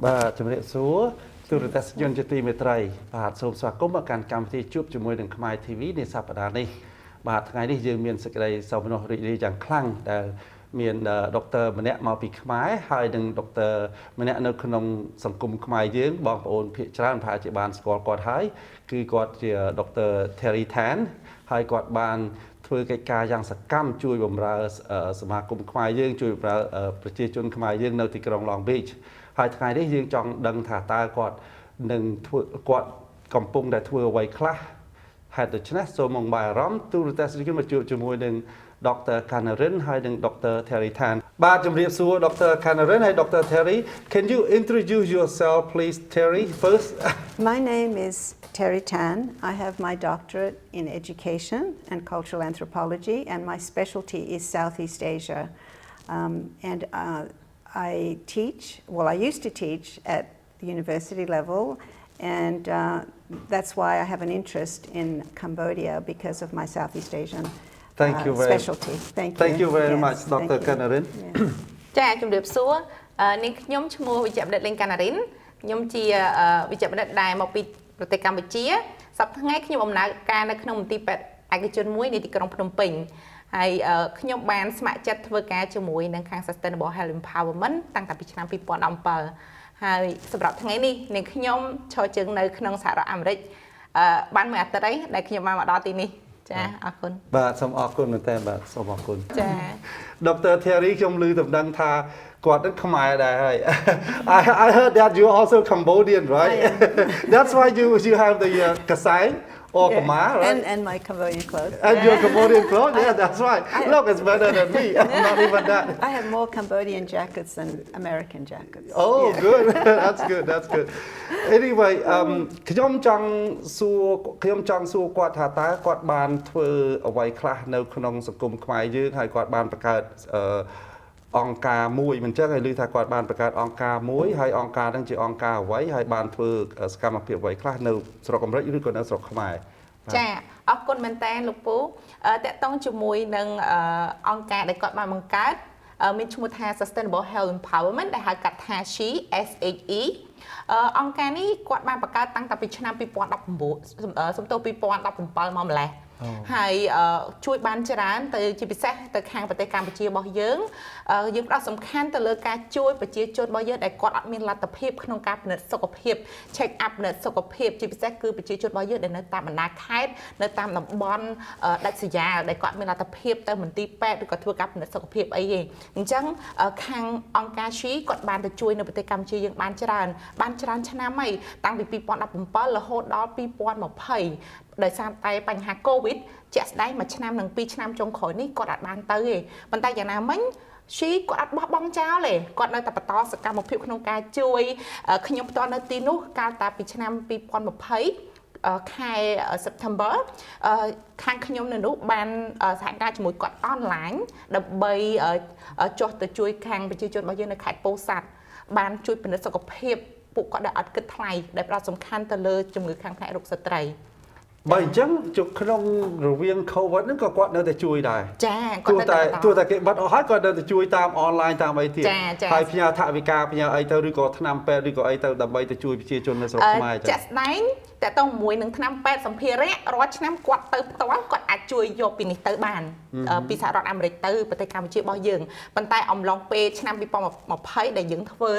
បាទជំរាបសួរទូរទស្សនិកជនជាទីមេត្រីបាទសូមស្វាគមន៍មកកាន់កម្មវិធីជួបជាមួយនឹងខ្មែរ TV នៃសប្តាហ៍នេះបាទថ្ងៃនេះយើងមានសេចក្តីសោមនស្សរីករាយយ៉ាងខ្លាំងដែលមានដុកទ័រម្នាក់មកពីខ្មែរហើយនឹងដុកទ័រម្នាក់នៅក្នុងសង្គមខ្មែរយើងបងប្អូនភាគច្រើនប្រហែលជាបានស្គាល់គាត់ហើយគឺគាត់ជាដុកទ័រ Teri ហើយគាត់បានធ្វើកិច្ចការយ៉ាងសកម្មជួយបម្រើសមាគមខ្មែរយើងជួយបម្រើប្រជាជនខ្មែរយើងនៅទីក្រុង Long Beach ហើយថ្ងៃនេះយើងចង់ដឹងថាតើគាត់នឹងធ្វើគាត់កំពុងតែធ្វើអ្វីខ្លះហេតុដូច្នេះសូមមកបាយអារម្មណ៍ទូរទស្សនិកជនមកជួបជាមួយនឹង Dr. Kanarin ហើយនិង Dr. Teri បាទជំរាបសួរ Dr. Kanarin ហើយ Dr. Teri Can you introduce yourself please Teri first My name is Teri Tan. I have my doctorate in education and cultural anthropology, and my specialty is Southeast Asia. I teach, well, I used to teach at the university level, and that's why I have an interest in Cambodia because of my Southeast Asian specialty. Thank you very much, Dr. Kanarin. ចាជំរាបសួរនាងខ្ញុំឈ្មោះវិជ្ជបណ្ឌិត Leng កាណារិនខ្ញុំជាវិជ្ជបណ្ឌិតដែលមកពីប្រទេសកម្ពុជាសប្តាហ៍ថ្ងៃខ្ញុំដំណើរការនៅក្នុងមន្ទីរពេទ្យឯកជនមួយនៅទីក្រុងភ្នំពេញហើយខ្ញុំបានស្ម័គ្រចិត្តធ្វើការជាមួយនឹងខាង Sustainable Health Empowerment តាំងពីឆ្នាំ 2017 ហើយសម្រាប់ថ្ងៃនេះនាងខ្ញុំឈរជើងនៅក្នុងសហរដ្ឋអាមេរិកបានមួយអាទិត្យហើយដែលខ្ញុំបានមកដល់ទីនេះចាអរគុណបាទសូមអរគុណមែនតើបាទសូមអរគុណចា Dr. Teri ខ្ញុំឮដំណឹងថាគាត់នឹងខ្មែរដែរហើយ I heard that you also Cambodian right That's why you have the kasai or Khmer right and my Cambodian clothes and your Cambodian clothes yeah that's right look it's better than me not even that I have more Cambodian jackets than American jackets Oh good that's good Anyway ខ្ញុំចង់សួរគាត់ថាតើគាត់បានធ្វើអ្វីខ្លះនៅក្នុងសង្គមខ្មែរយើងហើយគាត់បានបង្កើតអង្គការមួយមិនចឹងឲ្យឮថាគាត់បានបង្កើតអង្គការមួយហើយអង្គការហ្នឹងជាអង្គការអ្វីហើយបានធ្វើសកម្មភាពអ្វីខ្លះនៅស្រុកអាមេរិកឬក៏នៅស្រុកខ្មែរចាអរគុណមែនតើលោកពូតកតងជាមួយនឹងអង្គការដែលគាត់បានបង្កើតមានឈ្មោះថា Sustainable Health Empowerment ដែលហៅកាត់ថា SHE អង្គការនេះគាត់បានបង្កើតតាំងពីឆ្នាំ 2019 សំទោស 2017 មកម្លេះហើយជួយបានច្រើនទៅជាពិសេសទៅខាងប្រទេសកម្ពុជារបស់យើងផ្ដោតសំខាន់ទៅលើការជួយប្រជាជនរបស់យើងដែលគាត់អត់មានលទ្ធភាពក្នុងការពិនិត្យសុខភាព check up ពិនិត្យសុខភាពជាពិសេសគឺប្រជាជនរបស់យើងដែលនៅតាមបណ្ដាខេត្តនៅតាមតំបន់ដាច់ស្រយាលដែលគាត់មានលទ្ធភាពទៅមន្ទីរពេទ្យឬក៏ធ្វើការពិនិត្យសុខភាពអីទេអញ្ចឹងខាងអង្គការ SHE គាត់បានទៅជួយនៅប្រទេសកម្ពុជាយើងបានច្រើនឆ្នាំហើយតាំងពី 2017 រហូតដល់ 2020 ដោយសារតែបញ្ហា COVID ជាក់ស្ដែងមួយឆ្នាំនិង2ឆ្នាំចុងក្រោយនេះគាត់អាចបានទៅទេប៉ុន្តែយ៉ាងណាមិញ SHE គាត់អត់បោះបង់ចោលទេគាត់នៅតែបន្តសកម្មភាពក្នុងការជួយខ្ញុំផ្ទាល់នៅទីនោះកាលតាពីឆ្នាំ 2020 ខែ September ខាងខ្ញុំនៅនោះបានសហការជាមួយគាត់អនឡាញដើម្បីចុះទៅជួយខាងប្រជាជនរបស់យើងនៅខេត្តពោធិ៍សាត់បានជួយពិនិត្យសុខភាពពួកគាត់ដែលអត់គិតថ្លៃដែលផ្ដោតសំខាន់ទៅលើជំងឺខាងផ្នែករោគស្ត្រីបើអញ្ចឹងក្នុងរវាង COVID ហ្នឹងក៏គាត់នៅតែជួយដែរចាគាត់នៅតែទោះតែគេបាត់អស់ហើយគាត់នៅតែជួយតាមអនឡាញតាមអីទៀតហើយផ្ញើថវិកាផ្ញើអីទៅឬក៏ថ្នាំពេទ្យឬក៏អីទៅដើម្បីទៅជួយប្រជាជននៅស្រុកខ្មែរចាក់ស្ដែងតែតោះមួយនឹងថ្នាំពេទ្យសម្ភារៈរាល់ឆ្នាំគាត់ទៅផ្ទាល់គាត់អាចជួយយកពីនេះទៅបានពីសហរដ្ឋអាមេរិកទៅប្រទេសកម្ពុជារបស់យើងប៉ុន្តែអំឡុងពេលឆ្នាំ 2020 ដែលយើងធ្វើ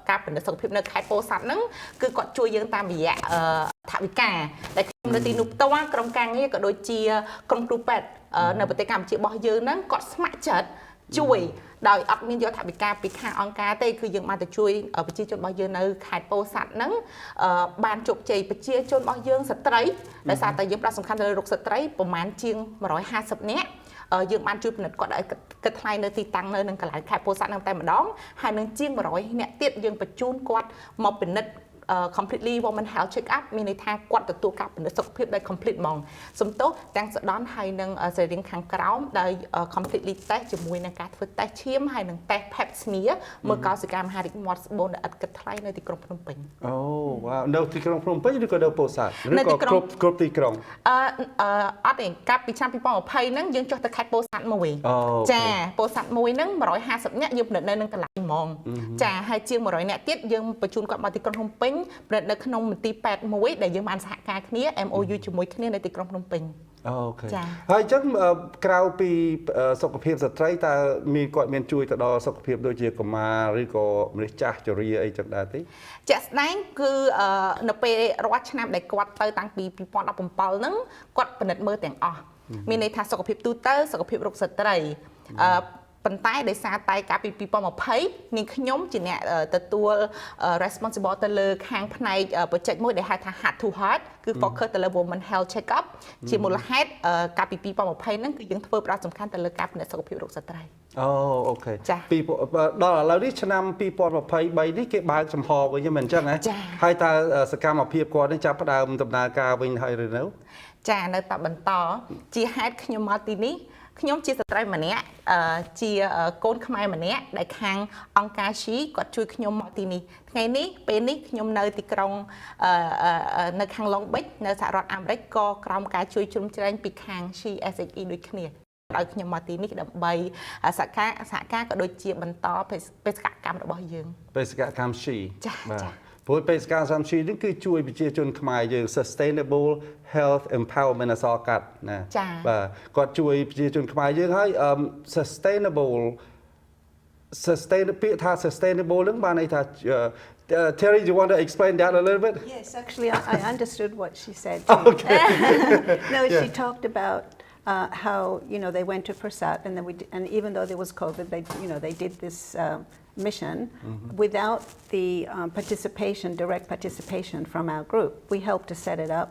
ការពិនិត្យសុខភាពនៅខេត្តពោធិ៍សាត់ហ្នឹងគឺគាត់ជួយយើងតាមរយៈថវិកាដែលខ្ញុំនៅទីនោះផ្ទាល់ក្រុមការងារក៏ដូចជាក្រុមគ្រូពេទ្យនៅប្រទេសកម្ពុជារបស់យើងហ្នឹងគាត់ស្ម័គ្រចិត្តជួយដោយអត់មានយកថវិកាពីខាងអង្គការទេគឺយើងបានទៅជួយប្រជាជនរបស់យើងនៅខេត្តពោធិ៍សាត់ហ្នឹងបានជោគជ័យប្រជាជនរបស់យើងស្ត្រីដោយសារតែយើងផ្ដោតសំខាន់ទៅលើរោគស្ត្រីប្រមាណជាង 150 នាក់យើងបានជួយពិនិត្យគាត់ឲ្យគិតថ្លៃនៅទីតាំងនៅនឹងកន្លែងខេត្តពោធិ៍សាត់ហ្នឹងតែម្ដងហើយនឹងជាង 100 នាក់ទៀតយើងបញ្ជូនគាត់មកពិនិត្យ completely woman health check up មានន័យថាគាត់ទទួលការពិនិត្យសុខភាពដោយ complete ហ្មងសំទោសទាំងសដនហើយនឹងសរីរាង្គខាងក្រោមដោយ completely test ជាមួយនឹងការធ្វើ test ឈាមហើយនឹង test pap smear មើលកោសិកាមហារីកមាត់ស្បូនដែលឥតគិតថ្លៃនៅទីក្រុងភ្នំពេញអូវ៉ាវនៅទីក្រុងភ្នំពេញឬក៏នៅពោធិ៍សាត់ឬក៏គ្រប់ទីក្រុងអត់ទេកាលពីឆ្នាំ2020ហ្នឹងយើងចុះទៅខេត្តពោធិ៍សាត់មួយចាពោធិ៍សាត់មួយហ្នឹង150នាក់យើងពិនិត្យនៅនឹងកន្លែងហ្មងចាហើយជាង100នាក់ទៀតយើងបញ្ជូនគាត់មកទីក្រុងភ្នំពេញពិនិត្យនៅក្នុងមន្ទីរពេទ្យមួយដែលយើងបានសហការគ្នា MOU ជាមួយគ្នានៅទីក្រុងភ្នំពេញអូខេហើយអញ្ចឹងក្រៅពីសុខភាពស្ត្រីតើមានគាត់មានជួយទៅដល់សុខភាពដូចជាកុមារឬក៏មនុស្សចាស់ជរាអីចឹងដែរទេជាក់ស្ដែងគឺនៅពេលរាល់ឆ្នាំដែលគាត់ទៅតាំងពី2017ហ្នឹងគាត់ពិនិត្យមើលទាំងអស់មានន័យថាសុខភាពទូទៅសុខភាពរោគស្ត្រីប៉ុន្តែដោយសារតែកាលពី2020នាងខ្ញុំជាអ្នកទទួល responsible ទៅលើខាងផ្នែក project មួយដែលហៅថា Heart to Heart គឺ focus ទៅលើ woman health check up ជាមូលហេតុកាលពី2020ហ្នឹងគឺយើងធ្វើផ្ដោតសំខាន់ទៅលើការពិនិត្យសុខភាពរោគស្ត្រីអូខេដល់ឥឡូវនេះឆ្នាំ2023នេះគេបើកចំហវិញមិនអញ្ចឹងហ៎ហើយតើសកម្មភាពគាត់នេះចាប់ផ្ដើមដំណើរការវិញហើយឬនៅចានៅតែបន្តជាហេតុខ្ញុំមកទីនេះខ្ញុំជាស្ត្រីម្នាក់ជាកូនខ្មែរម្នាក់ដែលខាងអង្គការ SHE គាត់ជួយខ្ញុំមកទីនេះថ្ងៃនេះពេលនេះខ្ញុំនៅទីក្រុងនៅខាង Long Beach នៅសហរដ្ឋអាមេរិកក៏ក្រោមការជួយជ្រោមជ្រែងពីខាង SHE SHE ដូចគ្នាឲ្យខ្ញុំមកទីនេះដើម្បីសហការក៏ដូចជាបន្តបេសកកម្មរបស់យើងបេសកកម្ម SHE បាទព្រោះបេសកកម្ម SHE នេះគឺជួយប្រជាជនខ្មែរយើង sustainable health empowerment អសកាត់ណាបាទគាត់ជួយប្រជាជនខ្មែរយើងហើយ sustainable ពាក្យថា sustainable នឹងបានន័យថា Teri, you want to explain that a little bit? Yes, actually, I understood what she said. Okay. No, she talked about how they went to Prasad, and even though there was COVID, they did this mission without the direct participation from our group. We helped to set it up,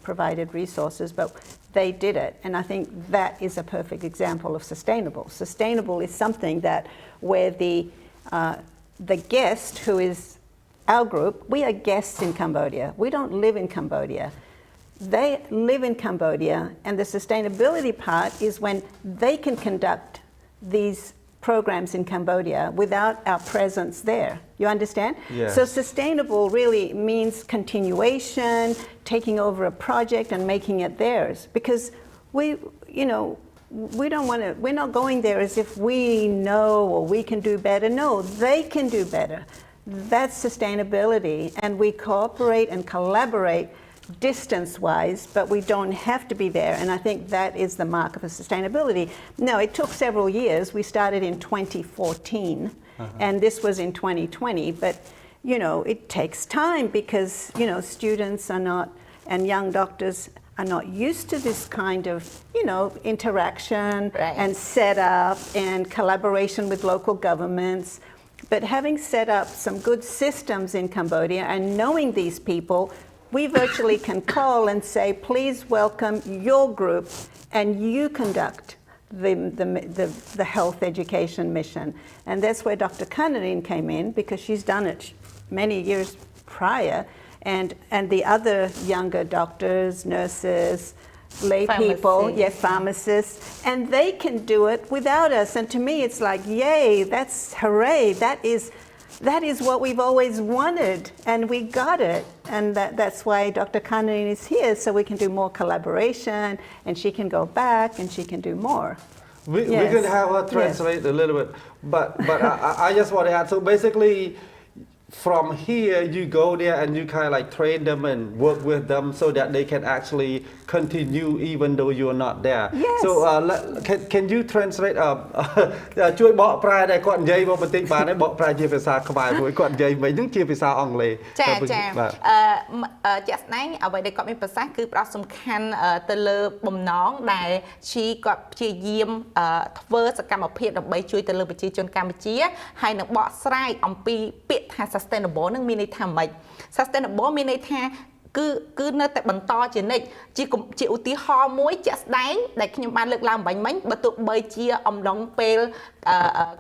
provided resources, but they did it, and I think that is a perfect example of sustainable. Sustainable is something that where the guest, who is our group, we are guests in Cambodia. We don't live in Cambodia. They live in Cambodia, and the sustainability part is when they can conduct these programs in Cambodia without our presence there. You understand? Yes. So sustainable really means continuation, taking over a project and making it theirs, because we're not going there as if we know or we can do better. No, they can do better. That's sustainability, and we cooperate and collaborate distance-wise, but we don't have to be there, and I think that is the mark of a sustainability. Now, it took several years. We started in 2014, and this was in 2020, but, it takes time because, students are not, and young doctors are not used to this kind of, interaction and setup and collaboration with local governments. But having set up some good systems in Cambodia and knowing these people, we virtually can call and say, please welcome your group and you conduct the health education mission. And that's where Dr. Kanarin came in, because she's done it many years prior. And the other younger doctors, nurses, lay people, pharmacists, and they can do it without us. And to me, it's like, yay, that's hooray. That is what we've always wanted, and we got it. And that's why Dr. Kanarin is here, so we can do more collaboration, and she can go back, and she can do more. We can have her translate a little bit, but I just want to add, so basically, from here you go there and you kind of like train them and work with them so that they can actually continue even though you're not there. Yes. So can you translate ជួយបកប្រែដែលគាត់និយាយមកបន្តិចបានទេបកប្រែជាភាសាខ្មែរព្រោះគាត់និយាយមិញហ្នឹងជាភាសាអង់គ្លេសចាជាក់ស្ដែងអ្វីដែលគាត់មានប្រសាសន៍គឺផ្ដោតសំខាន់ទៅលើបំណងដែលជីគាត់ព្យាយាមធ្វើសកម្មភាពដើម្បីជួយទៅលើប្រជាជនកម្ពុជាហើយនឹងបកស្រាយអំពីពាក្យថា sustainable នឹងមានន័យថាម៉េច sustainable មានន័យថាគឺនៅតែបន្តជានិច្ចជាឧទាហរណ៍មួយជាក់ស្ដែងដែលខ្ញុំបានលើកឡើងបាញ់មិញបើទោះបីជាអំឡុងពេល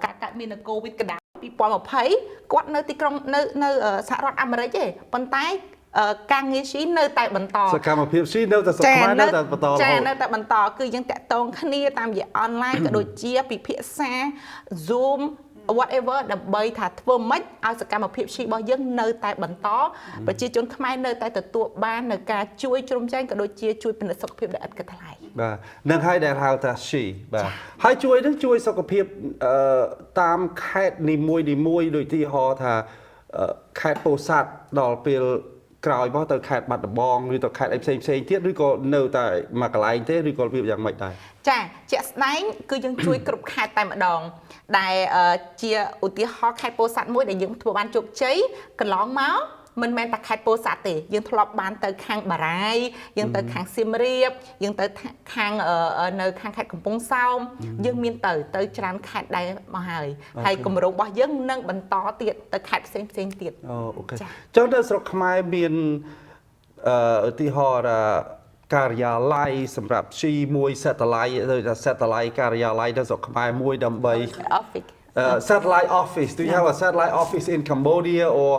ការកើតមាន COVID កណ្ដាល គាត់នៅទីក្រុងនៅសហរដ្ឋអាមេរិកទេប៉ុន្តែការងារស៊ីនៅតែបន្តសកម្មភាពស៊ីនៅតែស្រុកខ្មែរនៅតែបន្តចានៅតែបន្តគឺយើងតាក់ទងគ្នាតាមរយៈ online ក៏ដូចជាពិភាក្សា Zoom whatever ដើម្បីថាធ្វើម៉េចឲ្យសកម្មភាពស៊ីរបស់យើងនៅតែបន្តប្រជាជនខ្មែរនៅតែទទួលបាននៅការជួយជ្រោមជ្រែងក៏ដូចជាជួយពិនិត្យសុខភាពដែលឥតគិតថ្លៃបាទនឹងហើយដែលហៅថាស៊ីបាទហើយជួយនឹងជួយសុខភាពតាមខេត្តនីមួយដូចទីហោថាខេត្តពោធិ៍សាត់ដល់ពេលក្រោយមកទៅខេត្តបាត់ដំបងឬទៅខេត្តផ្សេងទៀតឬក៏នៅតែមួយកន្លែងទេឬក៏វាយ៉ាងម៉េចដែរចាជាក់ស្ដែងគឺយើងជួយគ្រប់ខេត្តតែម្ដងដែលជាឧទាហរណ៍ខេត្តពោធិ៍សាត់មួយដែលយើងធ្វើបានជោគជ័យកន្លងមកមិនមែនតែខេត្តពោធិ៍សាត់ទេយើងធ្លាប់បានទៅខាងបារាយយើងទៅខាងសៀមរាបយើងទៅខាងនៅខាងខេត្តកំពង់សោមយើងមានទៅច្រើនខេត្តដែរមកហើយគម្រោងរបស់យើងនឹងបន្តទៀតទៅខេត្តផ្សេងទៀតអូខេចុះនៅស្រុកខ្មែរមានឧទាហរណ៍ការិយាល័យសម្រាប់ស៊ីមួយ satellite ទៅថា satellite ការិយាល័យនៅស្រុកខ្មែរមួយដើម្បី satellite office do you have a satellite office in Cambodia or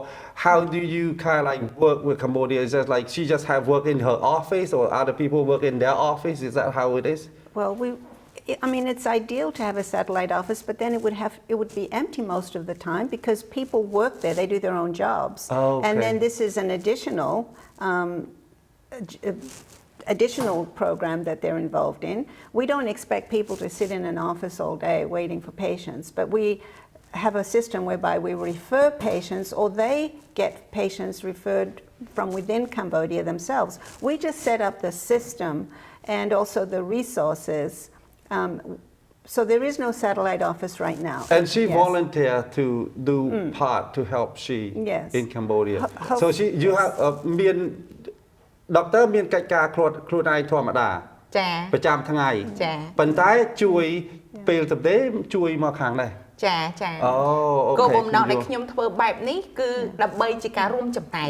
how do you kind of like work with Cambodia is that like she just have work in her office or other people work in their office is that how it is well I mean it's ideal to have a satellite office but then it would be empty most of the time because people work there they do their own jobs and then this is an additional program that they're involved in. We don't expect people to sit in an office all day waiting for patients, but we have a system whereby we refer patients or they get patients referred from within Cambodia themselves. We just set up the system and also the resources. So there is no satellite office right now. And she volunteered to do part to help she in Cambodia. So you have Doctor មានកិច្ចការខ្លួនឯងធម្មតាចាប្រចាំថ្ងៃចាប៉ុន្តែជួយពេលទៅទេជួយមកខាងនេះចាគោលបំណងដែលខ្ញុំធ្វើបែបនេះគឺដើម្បីជាការរួមចំណែក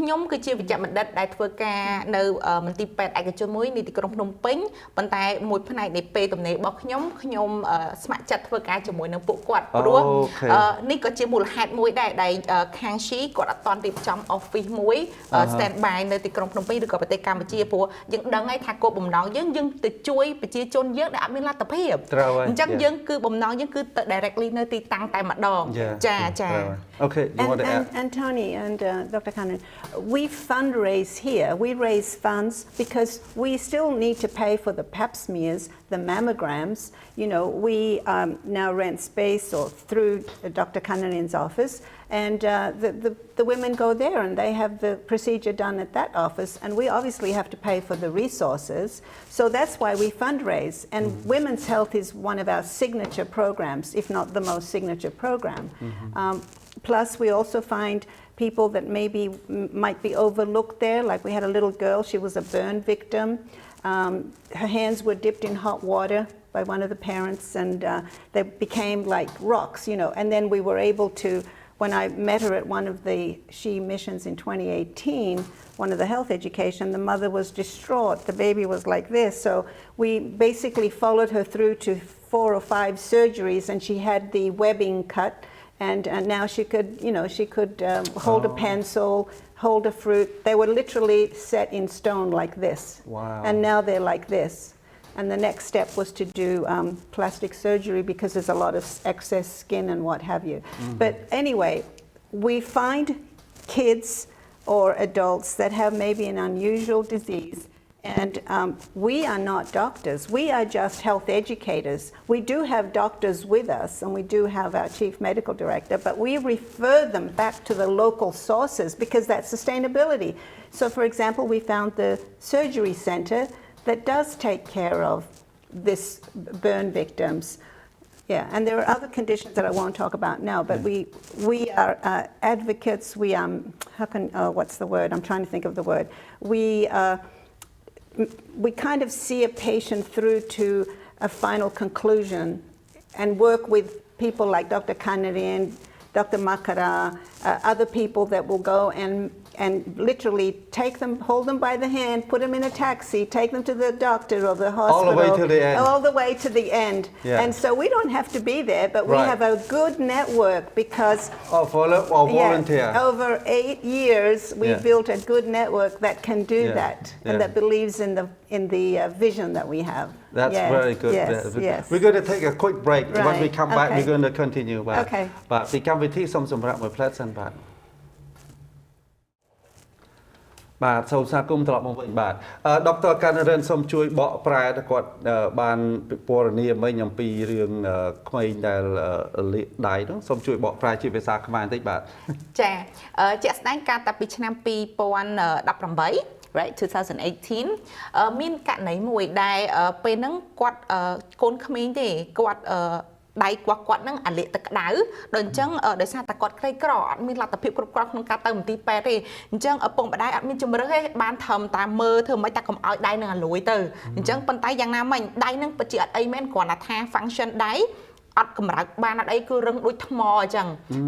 ខ្ញុំគឺជាវិជ្ជបណ្ឌិតដែលធ្វើការនៅមន្ទីរពេទ្យឯកជនមួយនៃទីក្រុងភ្នំពេញប៉ុន្តែមួយផ្នែកនៃពេលទំនេររបស់ខ្ញុំស្ម័គ្រចិត្តធ្វើការជាមួយនឹងពួកគាត់ព្រោះនេះក៏ជាមូលហេតុមួយដែរដែលខាងស៊ីគាត់អត់តន់រៀបចំ office មួយ stand by នៅទីក្រុងភ្នំពេញឬក៏ប្រទេសកម្ពុជាព្រោះយើងដឹងហើយថាគោលបំណងយើងទៅជួយប្រជាជនយើងដែលអត់មានលទ្ធភាពអញ្ចឹងយើងគឺបំណងយើងគឺទៅ directly នៅទីតាំងតែម្ដងចា Okay you want to add and Tony and Dr. Kanarin we fundraise here. We raise funds because we still need to pay for the pap smears, the mammograms. You know, we now rent space or through Dr. Kanarin's office, and the women go there and they have the procedure done at that office, and we obviously have to pay for the resources. So that's why we fundraise. And women's health is one of our signature programs, if not the most signature program. Plus, we also find people that maybe might be overlooked there. Like we had a little girl, she was a burn victim. Her hands were dipped in hot water by one of the parents and they became like rocks, you know. And then we were able to, when I met her at one of the She missions in 2018, one of the health education, the mother was distraught. The baby was like this. So we basically followed her through to 4 or 5 surgeries and she had the webbing cut. And now she could, you know, hold a pencil, hold a fruit. They were literally set in stone like this. Wow. And now they're like this. And the next step was to do plastic surgery because there's a lot of excess skin and what have you. But anyway, we find kids or adults that have maybe an unusual disease. And we are not doctors. We are just health educators. We do have doctors with us, and we do have our chief medical director, but we refer them back to the local sources because that's sustainability. So, for example, we found the surgery center that does take care of this burn victims. Yeah, and there are other conditions that I won't talk about now, but we are advocates. We what's the word? I'm trying to think of the word. We kind of see a patient through to a final conclusion and work with people like Dr. Kanarin, Dr. Makara, other people that will go and and literally take them, hold them by the hand, put them in a taxi, take them to the doctor or the hospital. All the way to the end. All the way to the end. Yeah. And so we don't have to be there, but we Right. have a good network because volunteer. over 8 years we Yeah. built a good network that can do Yeah. that Yeah. and that believes in the vision that we have. That's Yes, very good. Yes, yes. We're going to take a quick break. When we Right, come back, okay. we're going to continue. Okay. បាទពីកម្មវិធីសូមសម្រាប់មួយផ្លែតសិនបាទបាទសូមស្វាគមន៍ត្រឡប់មកវិញបាទដុកទ័រ Kanarin សូមជួយបកប្រែទៅគាត់បានពណ៌នាមិញអំពីរឿងក្មេងដែលលាកដៃនោះសូមជួយបកប្រែជាភាសាខ្មែរបន្តិចបាទចាជាក់ស្ដែងការតាពីឆ្នាំ2018 right 2018មានករណីមួយដែលពេលហ្នឹងគាត់កូនក្មេងទេគាត់ដៃគាត់ហ្នឹងអាលាកទឹកក្តៅដូចអញ្ចឹងដោយសារតែគាត់ក្រីក្រអត់មានលទ្ធភាពគ្រប់គ្រាន់ក្នុងការទៅមន្ទីរពេទ្យទេអញ្ចឹងឪពុកម្ដាយអត់មានជំរឿសទេបានធំតាមមើលធ្វើមិនតែកុំឲ្យដៃនឹងអាលួយទៅអញ្ចឹងប៉ុន្តែយ៉ាងណាមិញដៃនឹងពិតជាអត់អីមែនគ្រាន់តែថា function ដៃអត់កម្រើកបានអត់អីគឺរឹងដូចថ្មអញ្ចឹង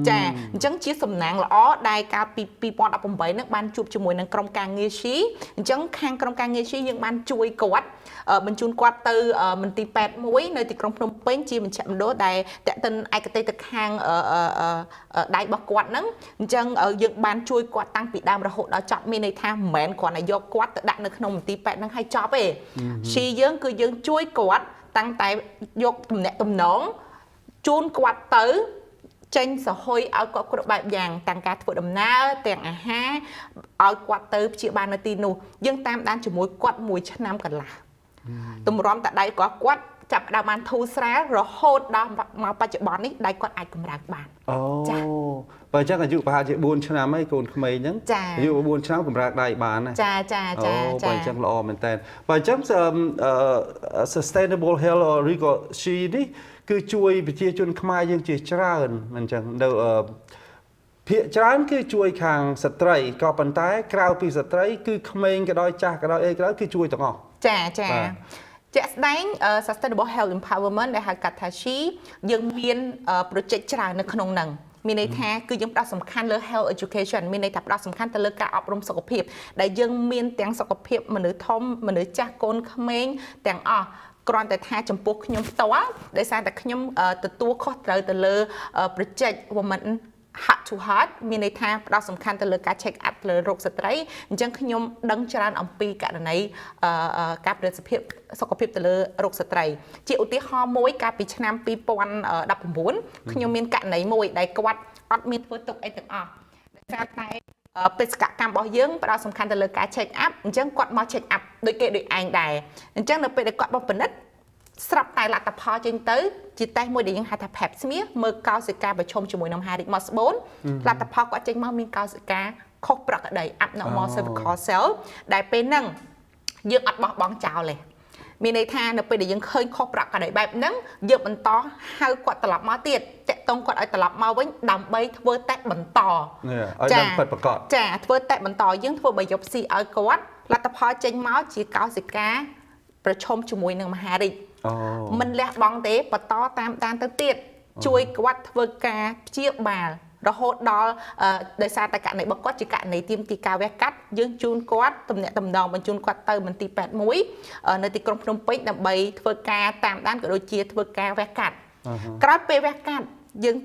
ចាអញ្ចឹងជាសំណាងល្អដែលកាលពី2018នឹងបានជួបជាមួយនឹងក្រុមការងារស៊ីអញ្ចឹងខាងក្រុមការងារស៊ីយើងបានជួយគាត់បញ្ជូនគាត់ទៅមន្ទីរពេទ្យមួយនៅទីក្រុងភ្នំពេញជាមជ្ឈមណ្ឌលដែលតេតិនឯកទេសទៅខាងដៃរបស់គាត់ហ្នឹងអញ្ចឹងយើងបានជួយគាត់តាំងពីដើមរហូតដល់ចប់មានន័យថាមិនមែនគ្រាន់តែយកគាត់ទៅដាក់នៅក្នុងមន្ទីរពេទ្យហ្នឹងឲ្យចប់ទេស៊ីយើងគឺយើងជួយគាត់តាំងតែយកទំនាក់ទំនងជូនគាត់ទៅចេញសហុយឲ្យគាត់គ្រប់បែបយ៉ាងទាំងការធ្វើដំណើរទាំងអាហារឲ្យគាត់ទៅព្យាបាលនៅទីនោះយើងតាមដានជាមួយគាត់1ឆ្នាំកន្លះទម្រាំតែដៃគាត់ចាប់ដើមបានធូរស្រាលរហូតដល់មកបច្ចុប្បន្ននេះដៃគាត់អាចកម្រើកបានអូបើអញ្ចឹងអាយុប្រហែលជា4ឆ្នាំហើយកូនក្មេងហ្នឹងអាយុ4ឆ្នាំកម្រើកដៃបានណាចាបើអញ្ចឹងល្អមែនតើបើអញ្ចឹង sustainable health or she នេះគឺជួយប្រជាជនខ្មែរយើងជាច្រើនអញ្ចឹងនៅភាគច្រើនគឺជួយខាងស្ត្រីក៏ប៉ុន្តែក្រៅពីស្ត្រីគឺក្មេងក៏ដោយចាស់ក៏ដោយអីក៏ដោយគឺជួយទាំងអស់ចាជាក់ស្ដែង sustainable health empowerment ដែលហៅកាត់ថា she យើងមាន project ច្រើននៅក្នុងហ្នឹងមានន័យថាគឺយើងផ្ដោតសំខាន់លើ health education មានន័យថាផ្ដោតសំខាន់ទៅលើការអប់រំសុខភាពដែលយើងមានទាំងសុខភាពមនុស្សធំមនុស្សចាស់កូនក្មេងទាំងអស់គ្រាន់តែថាចំពោះខ្ញុំផ្ទាល់ដោយសារតែខ្ញុំទទួលខុសត្រូវទៅលើ project women heart to heart មានន័យថាផ្ដោតសំខាន់ទៅលើការ check up លើរោគស្ត្រីអញ្ចឹងខ្ញុំដឹងច្រើនអំពីករណីការប្រសិទ្ធភាពសុខភាពទៅលើរោគស្ត្រីជាឧទាហរណ៍មួយកាលពីឆ្នាំ2019ខ្ញុំមានករណីមួយដែលគាត់អត់មានធ្វើទុកអីទាំងអស់ដោយសារតែបេសកកម្មរបស់យើងផ្ដោតសំខាន់ទៅលើការ check up អញ្ចឹងគាត់មក check up ដូចគេដូចឯងដែរអញ្ចឹងនៅពេលដែលគាត់មកពិនិត្យស្រាប់តែលទ្ធផលចេញទៅជាតេស្តមួយដែលយើងហៅថា Pap smear មើលកោសិកាប្រឈមជាមួយនឹង Harry Moss bone លទ្ធផលគាត់ចេញមកមានកោសិកាខុសប្រក្រតី abnormal cervical cell ដែលពេលហ្នឹងយើងអត់បោះបង់ចោលទេមានន័យថានៅពេលដែលយើងឃើញខុសប្រក្រតីបែបហ្នឹងយើងបន្តហៅគាត់ត្រឡប់មកទៀតតាក់ទងគាត់ឲ្យត្រឡប់មកវិញដើម្បីធ្វើតេស្តបន្តឲ្យដឹងពិតប្រាកដចាធ្វើតេស្តបន្តយើងធ្វើបាយប់ស៊ីឲ្យគាត់លទ្ធផលចេញមកជាកោសិកាប្រឈមជាមួយនឹងមហារីកមិនលះបង់ទេបន្តតាមដានទៅទៀតជួយគាត់ធ្វើការព្យាបាលរហូតដល់ដោយសារតែករណីរបស់គាត់ជាករណីទាមទារការវះកាត់យើងជូនគាត់ទំនាក់ទំនងបញ្ជូនគាត់ទៅមន្ទីរពេទ្យមួយនៅទីក្រុងភ្នំពេញដើម្បីធ្វើការតាមដានក៏ដូចជាធ្វើការវះកាត់ក្រោយពេលវះកាត់យើង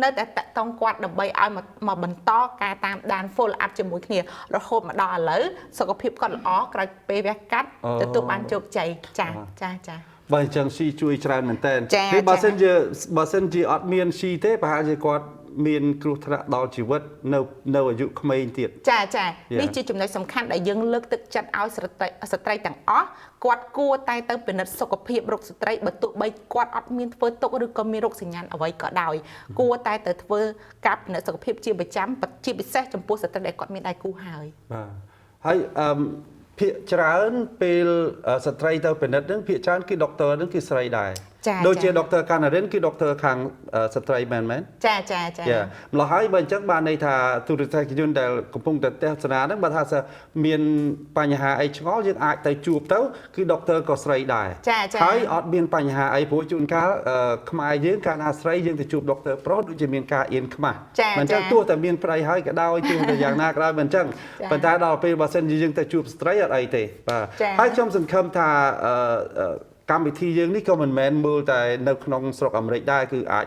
នៅតែតាក់ទងគាត់ដើម្បីឲ្យមកបន្តការតាមដាន follow up ជាមួយគ្នារហូតមកដល់ឥឡូវសុខភាពគាត់ល្អក្រោយពេលវះកាត់ទទួលបានជោគជ័យចាបើអញ្ចឹងស៊ីជួយច្រើនមែនតើនេះបើសិនជាអត់មានស៊ីទេប្រហែលជាគាត់មានគ្រោះថ្នាក់ដល់ជីវិតនៅអាយុក្មេងទៀតចានេះជាចំណុចសំខាន់ដែលយើងលើកទឹកចិត្តឲ្យស្ត្រីទាំងអស់គាត់គួរតែទៅពិនិត្យសុខភាពរោគស្ត្រីបើទោះបីគាត់អត់មានធ្វើទុកឬក៏មានរោគសញ្ញាអ្វីក៏ដោយគួរតែទៅធ្វើការពិនិត្យសុខភាពជាប្រចាំជាពិសេសចំពោះស្ត្រីដែលគាត់មានដៃគូហើយបាទហើយភាគច្រើនពេលស្ត្រីទៅពិនិត្យហ្នឹងភាគច្រើនគឺដុកទ័រហ្នឹងគឺស្រីដែរ ដូចជា Dr. Kanarin គឺ Dr. ខាងស្ត្រីមែនមែន ចា ម្ល៉េះហើយបើអញ្ចឹងបានន័យថាទូរទស្សនិកជនដែលកំពុងតែទស្សនាហ្នឹងបើថាមានបញ្ហាអីឆ្ងល់យើងអាចទៅជួបទៅគឺ Dr. ក៏ស្រីដែរហើយអត់មានបញ្ហាអីព្រោះជួនកាលខ្មែរយើងកាលណាស្រីយើងទៅជួប Dr. ប្រុសដូចជាមានការអៀនខ្មាស់មិនអញ្ចឹងទោះតែមានប្តីហើយក៏ដោយទោះតែយ៉ាងណាក៏ដោយមិនអញ្ចឹងប៉ុន្តែដល់ពេលបើសិនជាយើងទៅជួបស្ត្រីអត់អីទេបាទហើយខ្ញុំសង្ឃឹមថាកម្មវិធីយើងនេះក៏មិនមែនមើលតែនៅក្នុងស្រុកអាមេរិកដែរគឺអាច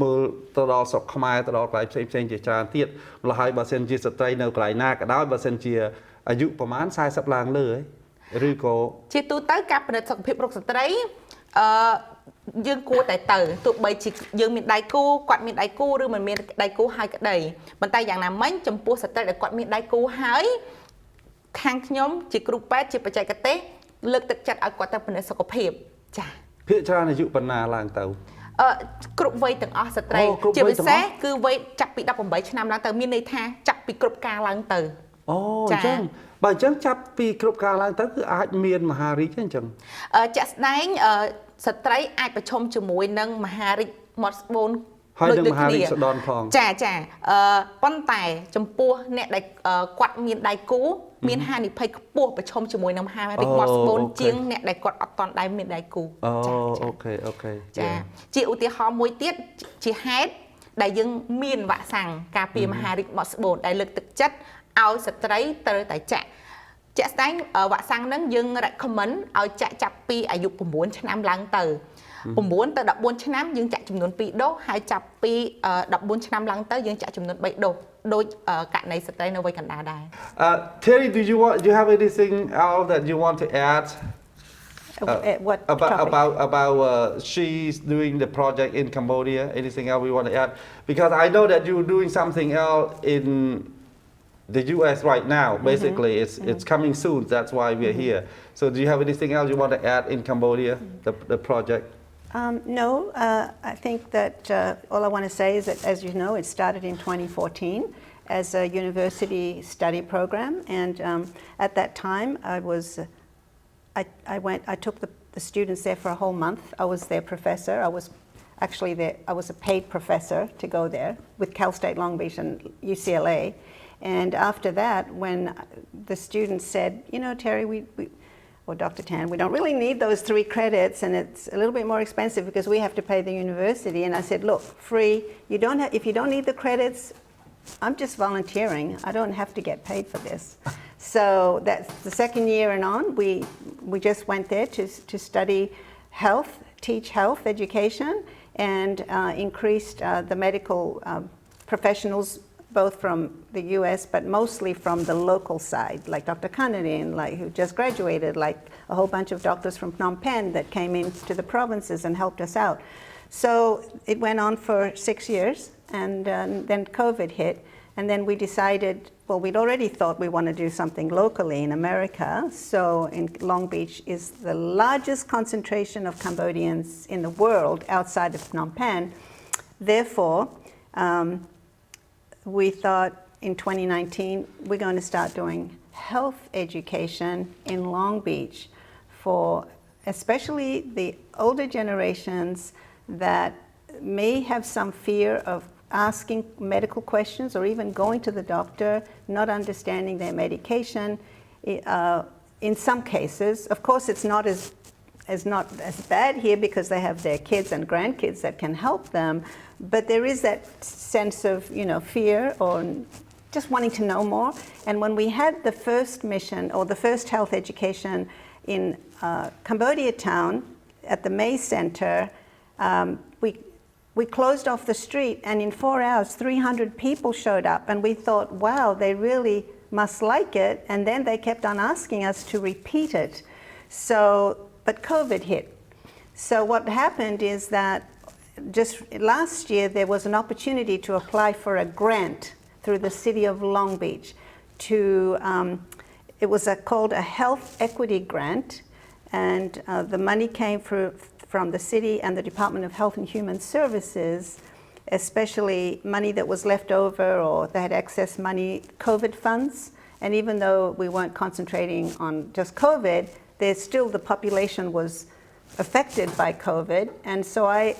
មើលទៅដល់ស្រុកខ្មែរទៅដល់កន្លែងផ្សេងៗជាច្រើនទៀតម្ល៉េះហើយបើសិនជាស្ត្រីនៅកន្លែងណាក៏ដោយបើសិនជាអាយុប្រហែល40ឡើងលើឬក៏ជាទូទៅការពិនិត្យសុខភាពរោគស្ត្រីយើងគួរតែទៅទោះបីជាយើងមានដៃគូគាត់មានដៃគូឬមិនមានដៃគូហើយក្តីប៉ុន្តែយ៉ាងណាមិញចំពោះស្ត្រីដែលគាត់មានដៃគូហើយខាងខ្ញុំជាគ្រូពេទ្យជាបច្ចេកទេសលើកទឹកចិត្តឲ្យគាត់ទៅពិនិត្យសុខភាពចាភាគច្រើនអាយុប៉ុណ្ណាឡើងទៅគ្រប់វ័យទាំងអស់ស្ត្រីជាពិសេសគឺវ័យចាប់ពី18ឆ្នាំឡើងទៅមានន័យថាចាប់ពីគ្រប់ការឡើងទៅអូអញ្ចឹងបើអញ្ចឹងចាប់ពីគ្រប់ការឡើងទៅគឺអាចមានមហារីកទេអញ្ចឹងជាក់ស្ដែងស្ត្រីអាចប្រឈមជាមួយនឹងមហារីកមាត់ស្បូនហើយនឹងមហារីកស្ដនផងចាប៉ុន្តែចំពោះអ្នកដែលគាត់មានដៃគូមានហានិភ័យខ្ពស់ប្រឈមជាមួយនឹងមហារីកមាត់ស្បូនជាងអ្នកដែលគាត់អត់តន់ដៃមានដៃគូអូខេចាជាឧទាហរណ៍មួយទៀតជាហេតុដែលយើងមានវ៉ាក់សាំងការពារមហារីកមាត់ស្បូនដែលលើកទឹកចិត្តឲ្យស្ត្រីត្រូវតែចាក់ជាក់ស្ដែងវ៉ាក់សាំងហ្នឹងយើង recommend ឲ្យចាក់ចាប់ពីអាយុ9ឆ្នាំឡើងទៅ9ទៅ14ឆ្នាំយើងចាក់ចំនួន2ដូសហើយចាប់ពី14ឆ្នាំឡើងទៅយើងចាក់ចំនួន3ដូសដូចករណីស្ត្រីនៅវ័យកណ្ដាលដែរ Teri, do you have anything else that you want to add what about she's doing the project in Cambodia anything else we want to add because I know that you're doing something else in the US right now basically it's coming soon that's why we're here so do you have anything else you want to add in Cambodia the project No, I think that all I want to say is that, as you know, it started in 2014 as a university study program, and at that time, I took the students there for a whole month. I was their professor. I was actually there. I was a paid professor to go there with Cal State Long Beach and UCLA. And after that, when the students said, you know, Teri, or Dr. Tan, we don't really need those 3 credits and it's a little bit more expensive because we have to pay the university. And I said, look, free, if you don't need the credits, I'm just volunteering. I don't have to get paid for this. So that's the second year and on, we just went there to study health, teach health education and increased the medical professionals both from the US, but mostly from the local side, like Dr. Kanarin, who just graduated, like a whole bunch of doctors from Phnom Penh that came into the provinces and helped us out. So it went on for 6 years, and then COVID hit, and then we decided, well, we'd already thought we want to do something locally in America, so in Long Beach is the largest concentration of Cambodians in the world outside of Phnom Penh. Therefore, we thought in 2019 we're going to start doing health education in Long Beach for especially the older generations that may have some fear of asking medical questions or even going to the doctor, not understanding their medication. In some cases, of course, it's not as bad here because they have their kids and grandkids that can help them, but there is that sense of, fear or just wanting to know more. And when we had the first mission or the first health education in Cambodia town at the May Center, we closed off the street and in 4 hours, 300 people showed up and we thought, wow, they really must like it. And then they kept on asking us to repeat it. But COVID hit. So what happened is that just last year there was an opportunity to apply for a grant through the city of Long Beach it was called a health equity grant, and the money came from the city and the Department of Health and Human Services, especially money that was left over or they had excess money, COVID funds. And even though we weren't concentrating on just COVID, there's still the population was affected by COVID, and so I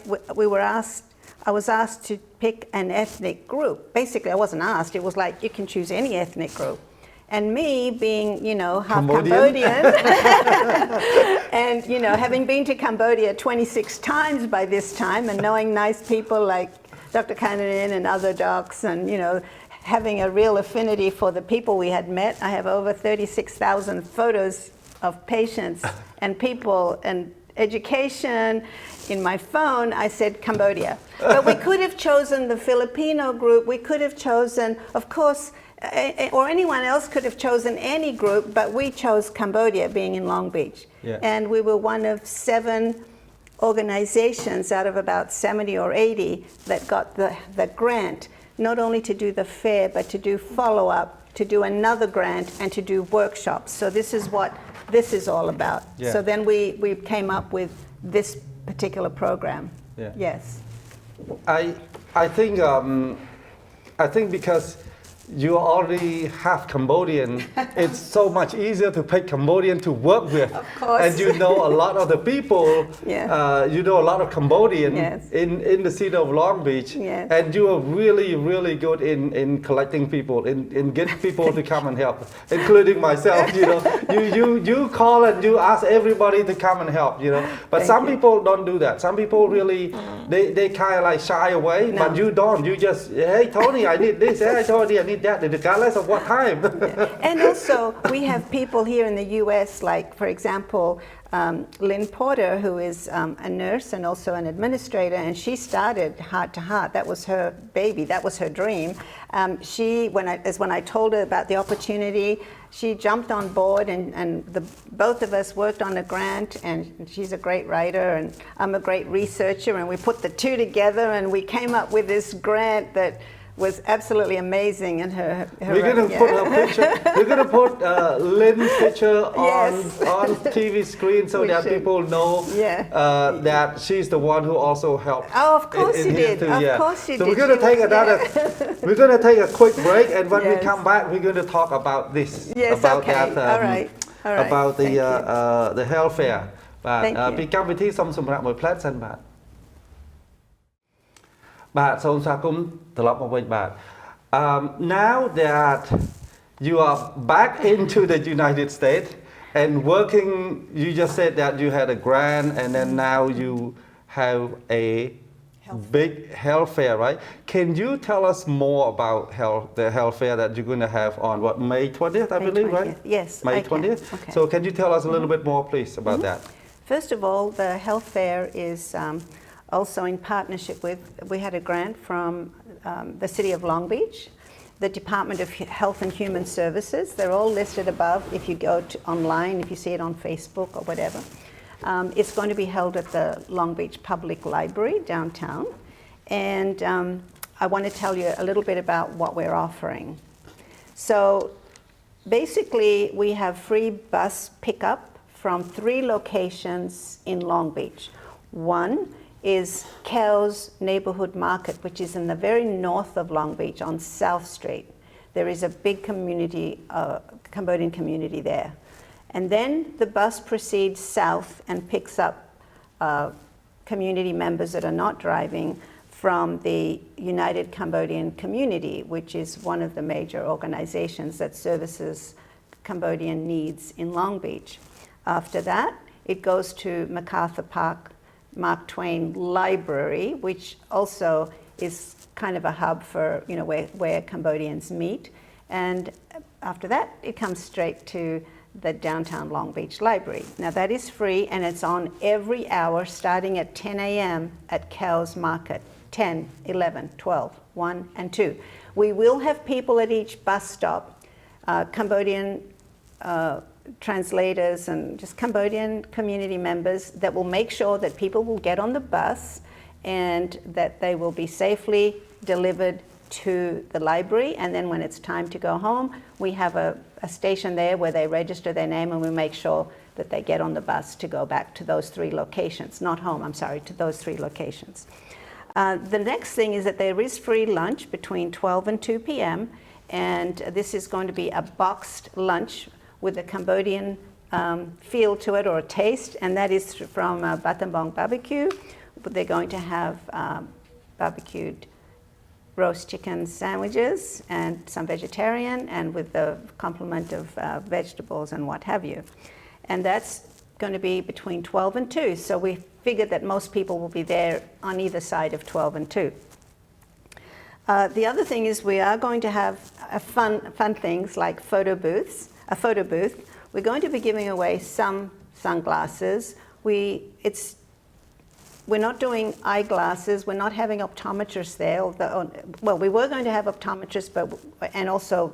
was asked to pick an ethnic group. Basically, I wasn't asked. It was like, you can choose any ethnic group. And me being, half Cambodian, and, having been to Cambodia 26 times by this time and knowing nice people like Dr. Kanarin and other docs and, having a real affinity for the people we had met. I have over 36,000 photos of patients and people and education in my phone. I said Cambodia. But we could have chosen the Filipino group. We could have chosen, of course, or anyone else could have chosen any group, but we chose Cambodia, being in Long Beach. Yeah. And we were one of 7 organizations out of about 70 or 80 that got the grant, not only to do the fair, but to do follow-up, to do another grant, and to do workshops. So this is what this is all about. Yeah. So then we came up with this particular program. Yeah. Yes. I think because you already have Cambodian, it's so much easier to pick Cambodian to work with. Of course. And you know a lot of the people, Yeah. you know a lot of Cambodian Yes. in the city of Long Beach. Yes. And you are really, really good in collecting people, in getting people to come and help, including myself, You call and you ask everybody to come and help, But Thank some you. people don't do that. Some people really, they kind of like shy away, No. but you don't. You just, hey, Tony, I need this. Hey, Tony, I need that, regardless of what time. And also, we have people here in the U.S., like, for example, Lynn Porter, who is a nurse and also an administrator, and she started Heart to Heart. That was her baby. That was her dream. When I told her about the opportunity, she jumped on board, and both of us worked on a grant, and she's a great writer, and I'm a great researcher, and we put the two together, and we came up with this grant that was absolutely amazing. And we're going to put her picture. We're going to put Lynn's picture Yes. on TV screen so We that should. people know that she's the one who also helped. Oh, of course in she here did. too, Of yeah. course she so did. we're going to take We're going to take a quick break, and when we Yes. come back, we're going to talk about this. Yes, about okay. that. All right. About Thank you. the health fair. បាទ Thank you. ពីកម្មវិធីសូមសម្រាប់មួយផ្លែតសិនបាទ បាទសូមស្វាគមន៍ត្រឡប់មកវិញបាទ now that you are back into the United States and working, you just said that you had a grant and then now you have a big health fair, right? Can you tell us more about the health fair that you're going to have on May 20th, I May believe, 20th. right? Yes, May I can. 20th. Okay. So can you tell us a little bit more, please, about that? First of all, the health fair is also in partnership with, we had a grant from the City of Long Beach, the Department of Health and Human Services. They're all listed above if you go online, if you see it on Facebook or whatever. It's going to be held at the Long Beach Public Library downtown. And I want to tell you a little bit about what we're offering. So basically, we have free bus pickup from 3 locations in Long Beach. One is Kel's Neighborhood Market, which is in the very north of Long Beach on South Street. There is a big community, Cambodian community there. And then the bus proceeds south and picks up community members that are not driving from the United Cambodian Community, which is one of the major organizations that services Cambodian needs in Long Beach. After that, it goes to MacArthur Park Mark Twain Library, which also is kind of a hub for, where Cambodians meet. And after that, it comes straight to the downtown Long Beach Library. Now that is free, and it's on every hour starting at 10 a.m. at Kel's Market, 10, 11, 12, 1, and 2. We will have people at each bus stop, Cambodian translators and just Cambodian community members that will make sure that people will get on the bus and that they will be safely delivered to the library. And then when it's time to go home, we have a station there where they register their name, and we make sure that they get on the bus to go back to those 3 locations. Not home, I'm sorry, to those 3 locations. The next thing is that there is free lunch between 12 and 2 p.m. And this is going to be a boxed lunch with a Cambodian feel to it or a taste, and that is from Battambang Barbecue. They're going to have barbecued roast chicken sandwiches and some vegetarian, and with the complement of vegetables and what have you. And that's going to be between 12 and 2. So we figured that most people will be there on either side of 12 and 2. The other thing is we are going to have fun things like photo booth. We're going to be giving away some sunglasses. We're not doing eyeglasses. We're not having optometrists there. Although, well, we were going to have optometrists, and also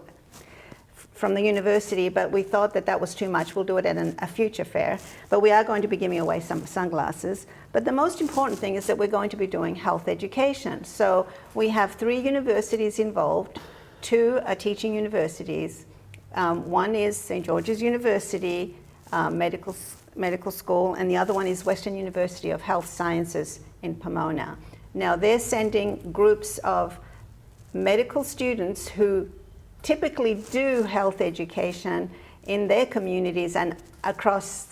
from the university, but we thought that was too much. We'll do it at a future fair. But we are going to be giving away some sunglasses. But the most important thing is that we're going to be doing health education. So we have 3 universities involved. 2 are teaching universities. One is St. George's University Medical School, and the other one is Western University of Health Sciences in Pomona. Now they're sending groups of medical students who typically do health education in their communities and across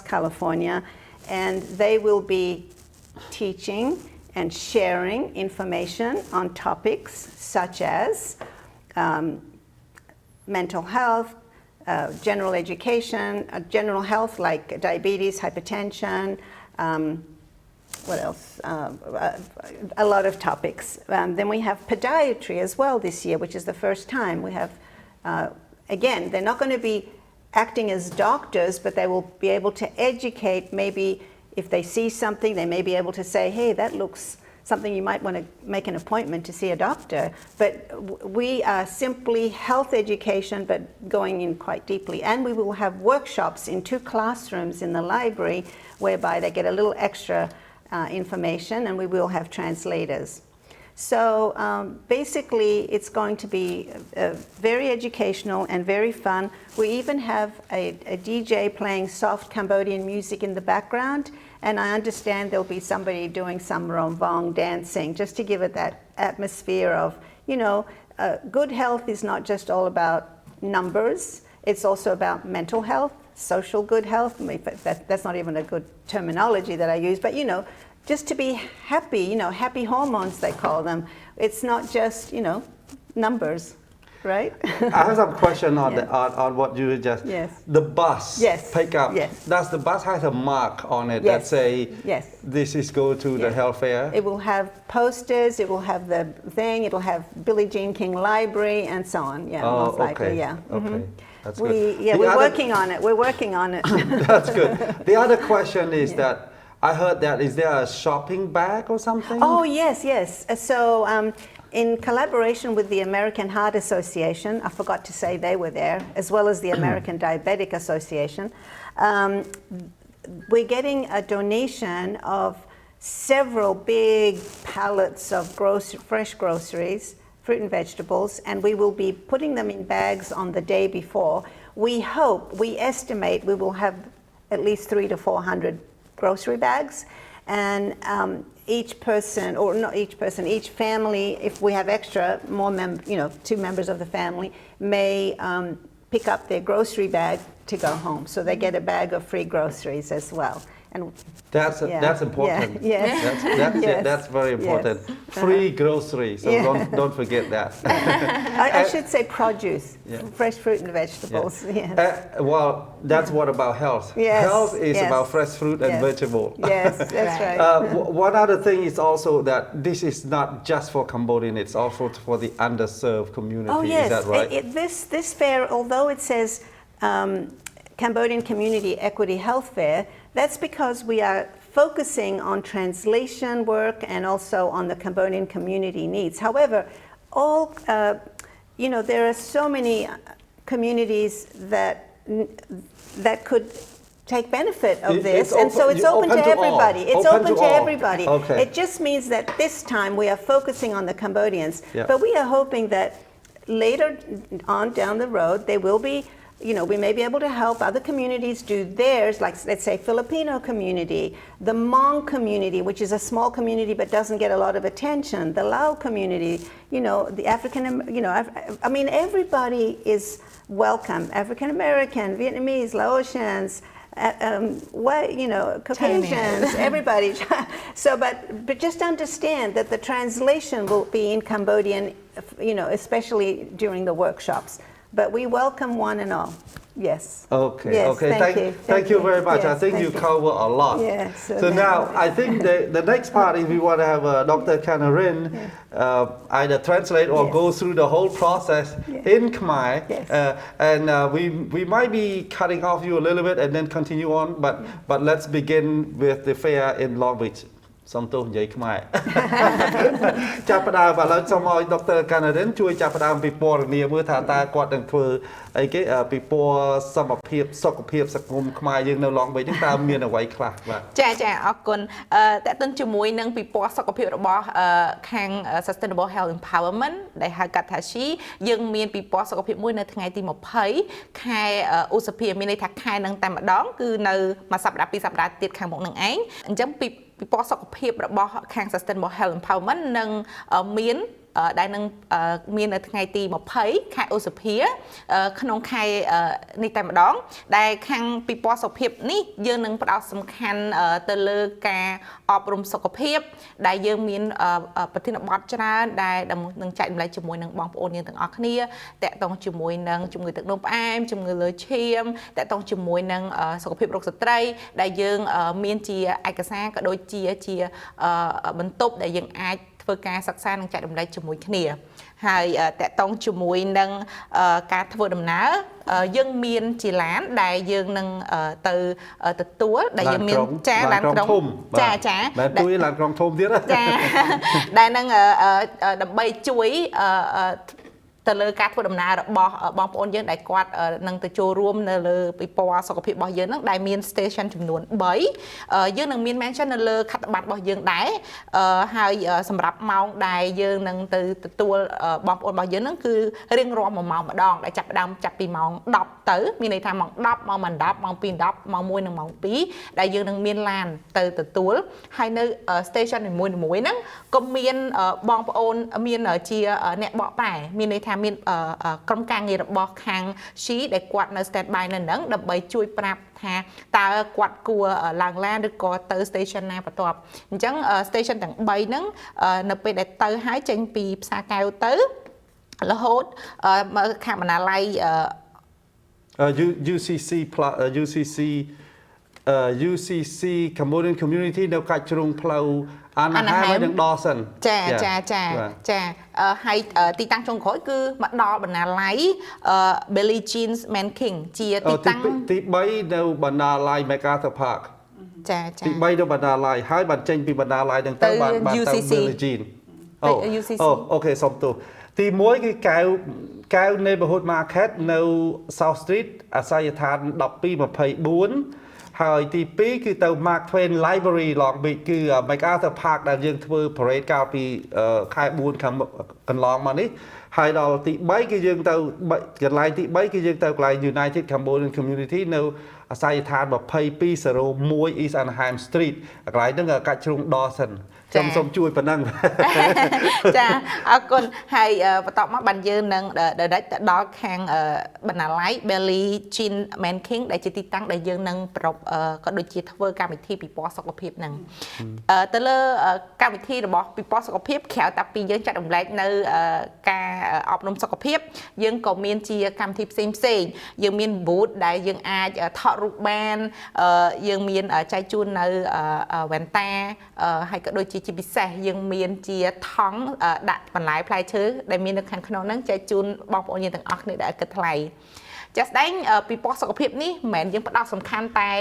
California, and they will be teaching and sharing information on topics such as mental health, general education, general health like diabetes, hypertension, what else? A lot of topics. Then we have podiatry as well this year, which is the first time. We have, again, they're not going to be acting as doctors, but they will be able to educate. Maybe if they see something, they may be able to say, hey, that looks something you might want to make an appointment to see a doctor. But we are simply health education, but going in quite deeply. And we will have workshops in 2 classrooms in the library, whereby they get a little extra information, and we will have translators. So basically, it's going to be very educational and very fun. We even have a DJ playing soft Cambodian music in the background, and I understand there'll be somebody doing some rombong dancing, just to give it that atmosphere of, good health is not just all about numbers, it's also about mental health, social good health. I mean, that's not even a good terminology that I use, but just to be happy, happy hormones they call them. It's not just, numbers, right? I have some question on what you just. Yes. The bus. Yes. Pickup. Yes. Does the bus have a mark on it Yes. that say Yes. this is go to the health fair? It will have posters. It will have the thing. It will have Billie Jean King Library and so on. Yeah, Oh, most likely. okay. Yeah. Okay. That's good. We're working on it. We're working on it. That's good. The other question is that I heard that is there a shopping bag or something? Oh, yes. So in collaboration with the American Heart Association, I forgot to say they were there, as well as the American Diabetic Association, we're getting a donation of several big pallets of fresh groceries, fruit and vegetables, and we will be putting them in bags on the day before. We estimate we will have at least 300 to 400 grocery bags, and each family, if we have extra, 2 members of the family may pick up their grocery bag to go home. So they get a bag of free groceries as well. And that's important. Yeah. Yes. That's very important. Yes. Free groceries, so don't forget that. I should say produce, fresh fruit and vegetables. Yeah. Yes. Well, that's what about health. Yes. Health is about fresh fruit and vegetable. Yes, that's right. One other thing is also that this is not just for Cambodian, it's also for the underserved community. Oh yes, is that right? This fair, although it says Cambodian Community Equity Health Fair, that's because we are focusing on translation work and also on the Cambodian community needs. However, there are so many communities that could take benefit of this, and so it's open to everybody. It's open to everybody. Okay. It just means that this time we are focusing on the Cambodians, Yeah. but we are hoping that later on down the road there will be we may be able to help other communities do theirs, like let's say Filipino community, the Hmong community, which is a small community but doesn't get a lot of attention, the Lao community, the African, I mean, everybody is welcome. African American, Vietnamese, Laotians, Caucasians, everybody. So, but just understand that the translation will be in Cambodian, especially during the workshops. But we welcome one and all. Yes. Okay. Yes, Okay. Thank you very much. Yes, I think you cover a lot. Yes. So now I think the next part is we want to have Dr. Kanarin either translate or go through the whole process in Khmer. Yes. And we might be cutting off you a little bit and then continue on. But let's begin with the fair in Long Beach. សំទោសនិយាយខ្មែរចាប់ផ្ដើមឥឡូវសូមឲ្យដុកទ័រ Kanarin ជួយចាប់ផ្ដើមពីព័ត៌មានមើលថាតើគាត់នឹងធ្វើអីគេពីពណ៌សមភាពសុខភាពសង្គមខ្មែរយើងនៅ Long Beach ហ្នឹងតើមានអ្វីខ្លះបាទចាអរគុណតើតើជាមួយនឹងពិព័រណ៍សុខភាពរបស់ខាង Sustainable Health Empowerment ដែលហៅកាត់ថា SHE យើងមានពិព័រណ៍សុខភាពមួយនៅថ្ងៃទី20ខែឧសភាមានន័យថាខែនឹងតែម្ដងគឺនៅមួយសប្ដាហ៍ពីរសប្ដាហ៍ទៀតខាងមុខនឹងឯងអញ្ចឹងពិព័រណ៍សុខភាពរបស់ខាង Sustainable Health Empowerment នឹងមានដែលនឹងមាននៅថ្ងៃទី20ខែឧសភាក្នុងខែនេះតែម្ដងដែលខាងពិព័រណ៍សុខភាពនេះយើងនឹងផ្ដោតសំខាន់ទៅលើការអប់រំសុខភាពដែលយើងមានប្រធានបទច្រើនដែលនឹងចែករំលែកជាមួយនឹងបងប្អូនយើងទាំងអស់គ្នាតាក់ទងជាមួយនឹងជំងឺទឹកនោមផ្អែមជំងឺលើឈាមតាក់ទងជាមួយនឹងសុខភាពរោគស្ត្រីដែលយើងមានជាឯកសារក៏ដូចជាបន្ទប់ដែលយើងអាចធ្វើការសិក្សានិងចែករំលែកជាមួយគ្នាហើយតកតងជាមួយនឹងការធ្វើដំណើរយើងមានជាឡានដែលយើងនឹងទៅទទួលដែលយើងមានចាឡានក្រុងចាបាទទួយឡានក្រុងធំទៀតចាដែលនឹងដើម្បីជួយទៅលើការធ្វើដំណើររបស់បងប្អូនយើងដែលគាត់នឹងទៅចូលរួមនៅលើពិព័រណ៍សុខភាពរបស់យើងហ្នឹងដែលមាន station ចំនួន3យើងនឹងមាន mention នៅលើខិត្តប័ណ្ណរបស់យើងដែរហើយសម្រាប់ម៉ោងដែលយើងនឹងទៅទទួលបងប្អូនរបស់យើងហ្នឹងគឺរៀងរាល់1ម៉ោងម្ដងដែលចាប់ពីម៉ោង10ទៅមានន័យថាម៉ោង10ម៉ោង10ម៉ោង2:10ម៉ោង1និងម៉ោង2ដែលយើងនឹងមានឡានទៅទទួលហើយនៅ station នីមួយៗហ្នឹងក៏មានបងប្អូនមានជាអ្នកបកប្រែមានន័យថាមានក្រុមការងាររបស់ខាង SHE ដែលគាត់នៅ stand by នៅហ្នឹងដើម្បីជួយប្រាប់ថាតើគាត់គួរឡើងឡានឬក៏ទៅ station ណាបន្ទាប់អញ្ចឹង station ទាំង3ហ្នឹងនៅពេលដែលទៅហើយចេញពីផ្សារកែវទៅរហូតមកខាងបណ្ណាល័យUCC Cambodian Community នៅកាច់ជ្រុងផ្លូវអានហាមនឹងដល់សិនចាហើយទីតាំងចុងក្រោយគឺមកដល់បណ្ណាល័យ Billie Jean's Man King ជាទីតាំងទី3នៅបណ្ណាល័យ MacArthur Park ចាទី3នៅបណ្ណាល័យហើយបានចេញពីបណ្ណាល័យនឹងទៅបានទៅ Billie Jean អូខេសុំទោសទី1គឺកែវ Neighborhood Market នៅ South Street អាសយដ្ឋាន1224ហើយទី2គឺទៅ Mark Twain Library Long Beach គឺ MacArthur Park ដែលយើងធ្វើ parade កាលពីខែ4ខាងកន្លងមកនេះហើយដល់ទី3គឺយើងទៅកន្លែងទី3គឺយើងទៅកន្លែង United Cambodian Community នៅអាសយដ្ឋាន2201 East Anaheim Street កន្លែងហ្នឹងកាច់ជ្រុង Dawson ខ្ញុំសូមជួយប៉ុណ្ណឹងចាអរគុណហើយបន្តមកបានយើងនឹង direct ទៅដល់ខាងបណ្ណាល័យ Billie Jean Man King ដែលជាទីតាំងដែលយើងនឹងប្រពក៏ដូចជាធ្វើកម្មវិធីពិព័រណ៍សុខភាពហ្នឹងទៅលើកម្មវិធីរបស់ពិព័រណ៍សុខភាពក្រៅតែពីយើងចាត់រំលែកនៅការអប់រំសុខភាពយើងក៏មានជាកម្មវិធីផ្សេងយើងមាន booth ដែលយើងអាចថតរូបបានយើងមានចែកជូននៅវ៉ែនតាហើយក៏ដូចជាពិសេសយើងមានជាថង់ដាក់បន្លែផ្លែឈើដែលមាននៅខាងក្នុងហ្នឹងចែកជូនបងប្អូនយើងទាំងអស់គ្នាដែលគិតថ្លៃចាស់ស្ដែងពិព័រណ៍សុខភាពនេះមិនមែនយើងផ្ដោតសំខាន់តែ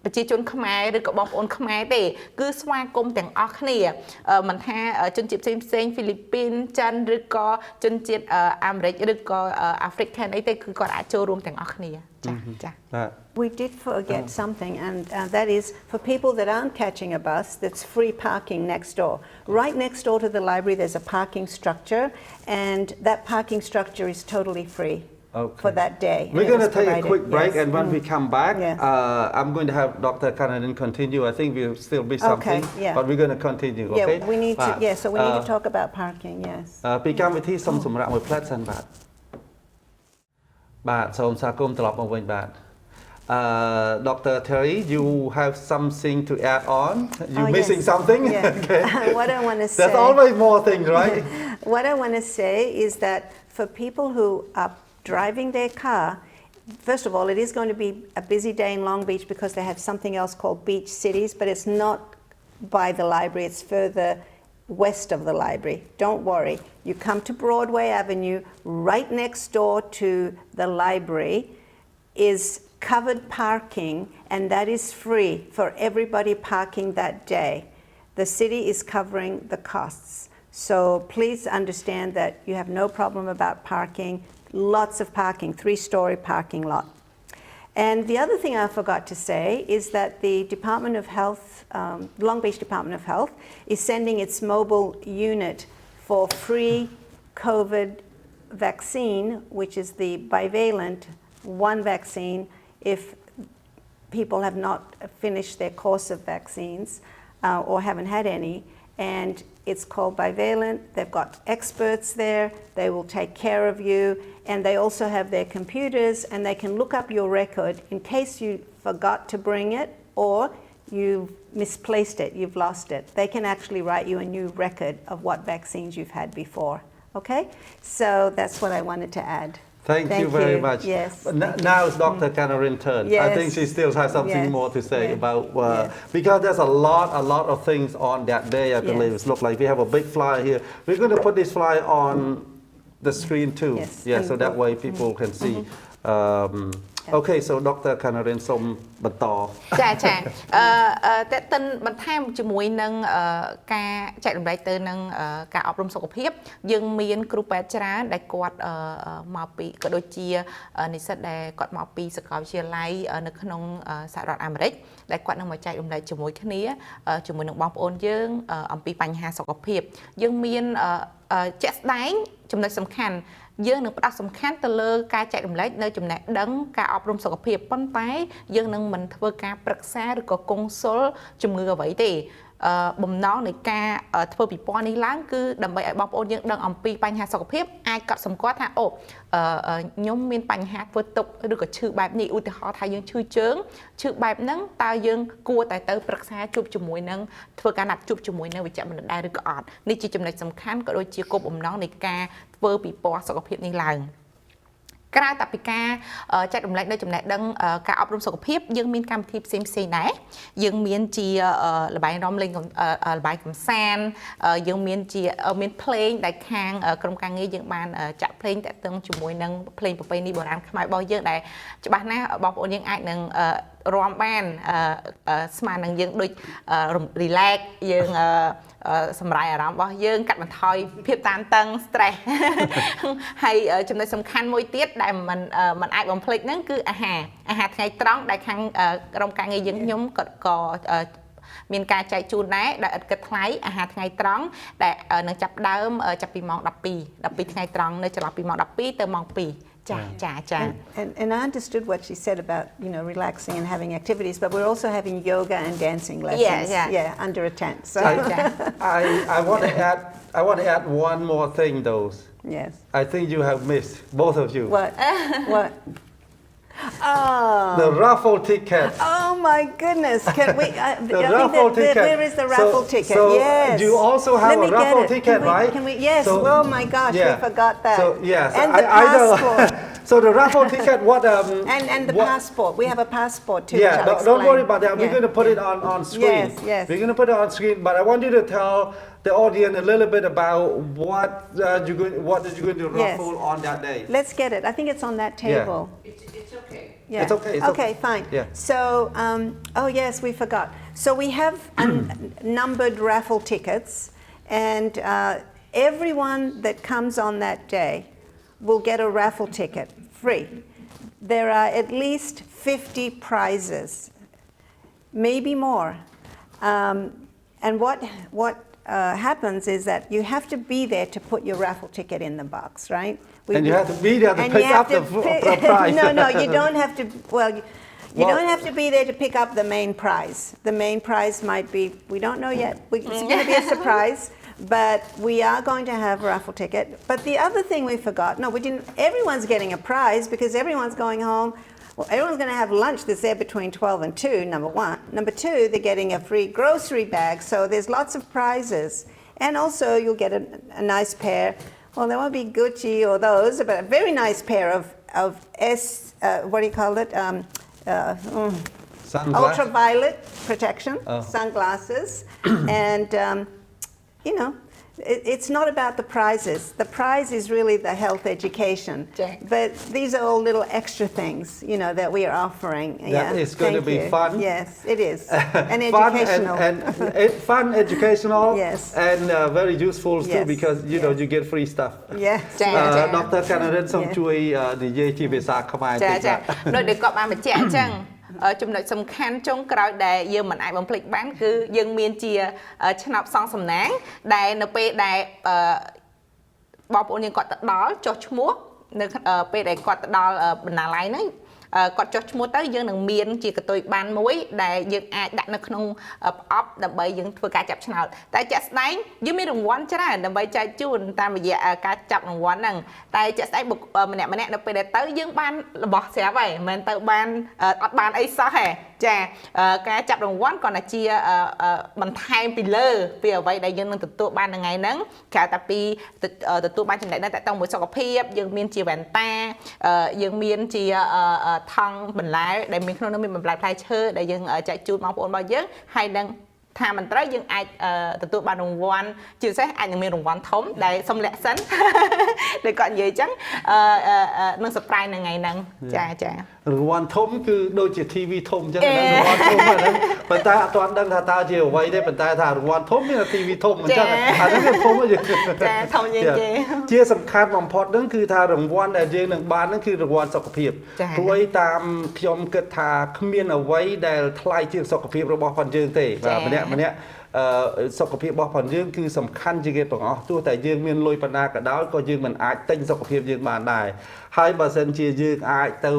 ប្រជាជនខ្មែរឬក៏បងប្អូនខ្មែរទេគឺស្វាគមន៍ទាំងអស់គ្នាមិនថាជនជាតិផ្សេងហ្វីលីពីនចិនឬក៏ជនជាតិអាមេរិកឬក៏ African អីទេគឺគាត់អាចចូលរួមទាំងអស់គ្នាចា We did forget something, and that is for people that aren't catching a bus, that's free parking next door. Right next door to the library, there's a parking structure, and that parking structure is totally free. for that day. We're going to take a quick break, and when we come back, Yes. I'm going to have Dr. Kanarin continue. I think we'll still be something, but we're going to continue. Okay? Yeah, we need to. Yeah, so we need to talk about parking. Yes. ពីកម្មវិធីសុំសម្រាប់មួយផ្លែតសិនបាទសូមស្វាគមន៍ត្រឡប់មកវិញបាទ Dr. Teri, you have something to add on? You missing something? Yeah. Okay. What I want to say. There's always more things, right? What I want to say is that for people who are driving their car, first of all, it is going to be a busy day in Long Beach because they have something else called Beach Cities, but it's not by the library, it's further west of the library. Don't worry. You come to Broadway Avenue, right next door to the library is covered parking, and that is free for everybody parking that day. The city is covering the costs. So please understand that you have no problem about parking. Lots of parking, 3-story parking lot. And the other thing I forgot to say is that the Department of Health, Long Beach Department of Health, is sending its mobile unit for free COVID vaccine, which is the bivalent one vaccine if people have not finished their course of vaccines or haven't had any. And it's called bivalent. They've got experts there. They will take care of you. And they also have their computers, and they can look up your record in case you forgot to bring it or you've misplaced it, you've lost it. They can actually write you a new record of what vaccines you've had before. Okay? So that's what I wanted to add. Thank you very much. Yes. Now it's Dr. Kanarin's turn. Yes. I think she still has something Yes. more to say Yes. about Yes. because there's a lot of things on that day. I believe it looks like we have a big flyer here. We're going to put this flyer on the screen too. Yes. Yeah, so that way people can see. Okay, so Dr. Kanarin សូមបន្ត ចាចាតើតិនបន្ថែមជាមួយនឹងការចែករំលែកទៅនឹងការអប់រំសុខភាពយើងមានគ្រូពេទ្យច្រើនដែលគាត់មកពីក៏ដូចជានិស្សិតដែលគាត់មកពីសាកលវិទ្យាល័យនៅក្នុងសហរដ្ឋអាមេរិកដែលគាត់នឹងមកចែករំលែកជាមួយគ្នាជាមួយនឹងបងប្អូនយើងអំពីបញ្ហាសុខភាពយើងមានជាក់ស្ដែងចំណុចសំខាន់យើងនឹងផ្ដោតសំខាន់ទៅលើការចែករំលែកនៅចំណេះដឹងការអប់រំសុខភាពប៉ុន្តែយើងនឹងមិនធ្វើការប្រឹក្សាឬក៏កុងស៊ុលជំងឺអ្វីទេបំណងនៃការធ្វើពិព័រណ៍នេះឡើងគឺដើម្បីឲ្យបងប្អូនយើងដឹងអំពីបញ្ហាសុខភាពអាចកត់សម្គាល់ថាអូខ្ញុំមានបញ្ហាធ្វើទុកឬក៏ឈឺបែបនេះឧទាហរណ៍ថាយើងឈឺជើងឈឺបែបហ្នឹងតើយើងគួរតែទៅប្រឹក្សាជួបជាមួយនឹងធ្វើការណាត់ជួបជាមួយនឹងវិជ្ជបណ្ឌិតដែរឬក៏អត់នេះជាចំណុចសំខាន់ក៏ដូចជាគោលបំណងនៃការធ្វើពិព័រណ៍សុខភាពនេះឡើងក្រៅពីការចែករំលែកនៅចំណេះដឹងការអប់រំសុខភាពយើងមានកម្មវិធីផ្សេងៗដែរយើងមានជាល្បែងរាំលេងល្បែងកម្សាន្តយើងមានជាមានភ្លេងដែលខាងក្រុមការងារយើងបានចាក់ភ្លេងតាក់ទងជាមួយនឹងភ្លេងប្រពៃណីបុរាណខ្មែររបស់យើងដែលច្បាស់ណាស់បងប្អូនយើងអាចនឹងរាំបានស្មើនឹងយើងដូច relax យើងសម្រាយអារម្មណ៍របស់យើងកាត់បន្ថយភាពតានតឹង stress ហើយចំណុចសំខាន់មួយទៀតដែលมันអាចបំភ្លេចហ្នឹងគឺអាហារថ្ងៃត្រង់ដែលខាងក្រុមការងារយើងខ្ញុំក៏មានការចែកជូនដែរដែលឥតគិតថ្លៃអាហារថ្ងៃត្រង់ដែលនឹងចាប់ដើមចាប់ពីម៉ោង 12 ថ្ងៃត្រង់នៅចន្លោះពីម៉ោង 12 ទៅម៉ោង 2 And I understood what she said about relaxing and having activities, but we're also having yoga and dancing lessons. Yeah, under a tent. So I want to add one more thing, though. Yes. I think you have missed both of you. What? What? Oh. The raffle ticket. Oh my goodness! Can we? The raffle ticket. Where is the raffle ticket? So yes. you also have a raffle ticket, right? Can we? Yes. So, oh my gosh, we forgot that. So yes, and the passport. So the raffle ticket, what? And the passport. We have a passport too. Yeah. Don't worry about that. We're going to put it on screen. Yes. We're going to put it on screen. But I want you to tell the audience a little bit about what you're going to raffle on that day. Let's get it. I think it's on that table. It's okay. Yeah. It's okay. Okay, fine. Yeah. So, oh yes, we forgot. So we have numbered raffle tickets, and everyone that comes on that day will get a raffle ticket, free. There are at least 50 prizes, maybe more. And what happens is that you have to be there to put your raffle ticket in the box, right? And you have to be there to and pick you have up the to prize. No, you don't have to. Well, you don't have to be there to pick up the main prize. The main prize might be, we don't know yet. It's going to be a surprise, but we are going to have a raffle ticket. But the other thing we forgot, no, we didn't. Everyone's getting a prize because everyone's going home. Well, everyone's going to have lunch that's there between 12 and 2, number one. Number two, they're getting a free grocery bag, so there's lots of prizes. And also, you'll get a nice pair. Well, there won't be Gucci or those, but a very nice pair of what do you call it? Ultraviolet protection, sunglasses. And, you know, it's not about the prizes. The prize is really the health education. But these are all little extra things, you know, that we are offering. That is going to be fun. Yes, it is. And fun educational. and fun, educational, yes. And very useful too, because, you know, you get free stuff. Yes. Dr. Kanarin សូមជួយនិយាយជាភាសាខ្មែរតិចបាទ ដូចគាត់បានបញ្ជាក់អញ្ចឹង ចំណុចសំខាន់ចុងក្រោយដែលយើងមិនអាចបំភ្លេចបានគឺយើងមានជាឆ្នោតសងសំណាងដែលនៅពេលដែលបងប្អូនយើងគាត់ទៅដល់ចុះឈ្មោះនៅពេលដែលគាត់ទៅដល់បណ្ណាល័យហ្នឹងគាត់ចុះឈ្មោះទៅយើងនឹងមានជាកតុយបានមួយដែលយើងអាចដាក់នៅក្នុងប្រអប់ដើម្បីយើងធ្វើការចាប់ឆ្នោតតែជាក់ស្ដែងយើងមានរង្វាន់ច្រើនដើម្បីចែកជូនតាមរយៈការចាប់រង្វាន់ហ្នឹងតែជាក់ស្ដែងម្នាក់នៅពេលដែលទៅយើងបានរបស់ស្រាប់ហើយមិនមែនទៅបានអត់បានអីសោះទេចាការចាប់រង្វាន់គាត់តែជាបន្ថែមពីលើពីអ្វីដែលយើងនឹងទទួលបានថ្ងៃហ្នឹងក្រៅតែពីទទួលបានចំណេះដឹងតាក់ទងមួយសុខភាពយើងមានជាវ៉ែនតាយើងមានជាថង់បន្លែដែលមានក្នុងនោះមានបន្លែផ្លែឈើដែលយើងចែកជូនបងប្អូនរបស់យើងហើយនឹងថាមិនត្រូវយើងអាចទទួលបានរង្វាន់ជាពិសេសអាចនឹងមានរង្វាន់ធំដែលសុំលាក់សិនដែលគាត់និយាយអញ្ចឹងនឹង surprise នៅថ្ងៃហ្នឹងចារង្វាន់ធំគឺដូចជា TV ធំអញ្ចឹងរង្វាន់ធំហ្នឹងប៉ុន្តែអត់ទាន់ដឹងថាតើជាអ្វីទេប៉ុន្តែថារង្វាន់ធំមាន TV ធំអញ្ចឹងអានេះវាធំចាធំជាងគេជាសំខាន់បំផុតហ្នឹងគឺថារង្វាន់ដែលយើងនឹងបានហ្នឹងគឺរង្វាន់សុខភាពព្រោះតាមខ្ញុំគិតថាគ្មានអ្វីដែលថ្លៃជាងសុខភាពរបស់ផងយើងទេបាទម្នាក់សុខភាពរបស់ផងយើងគឺសំខាន់ជាងគេទាំងអស់ទោះតែយើងមានលុយប៉ុណ្ណាក៏ដោយក៏យើងមិនអាចទិញសុខភាពយើងបានដែរហើយបើសិនជាយើងអាចទៅ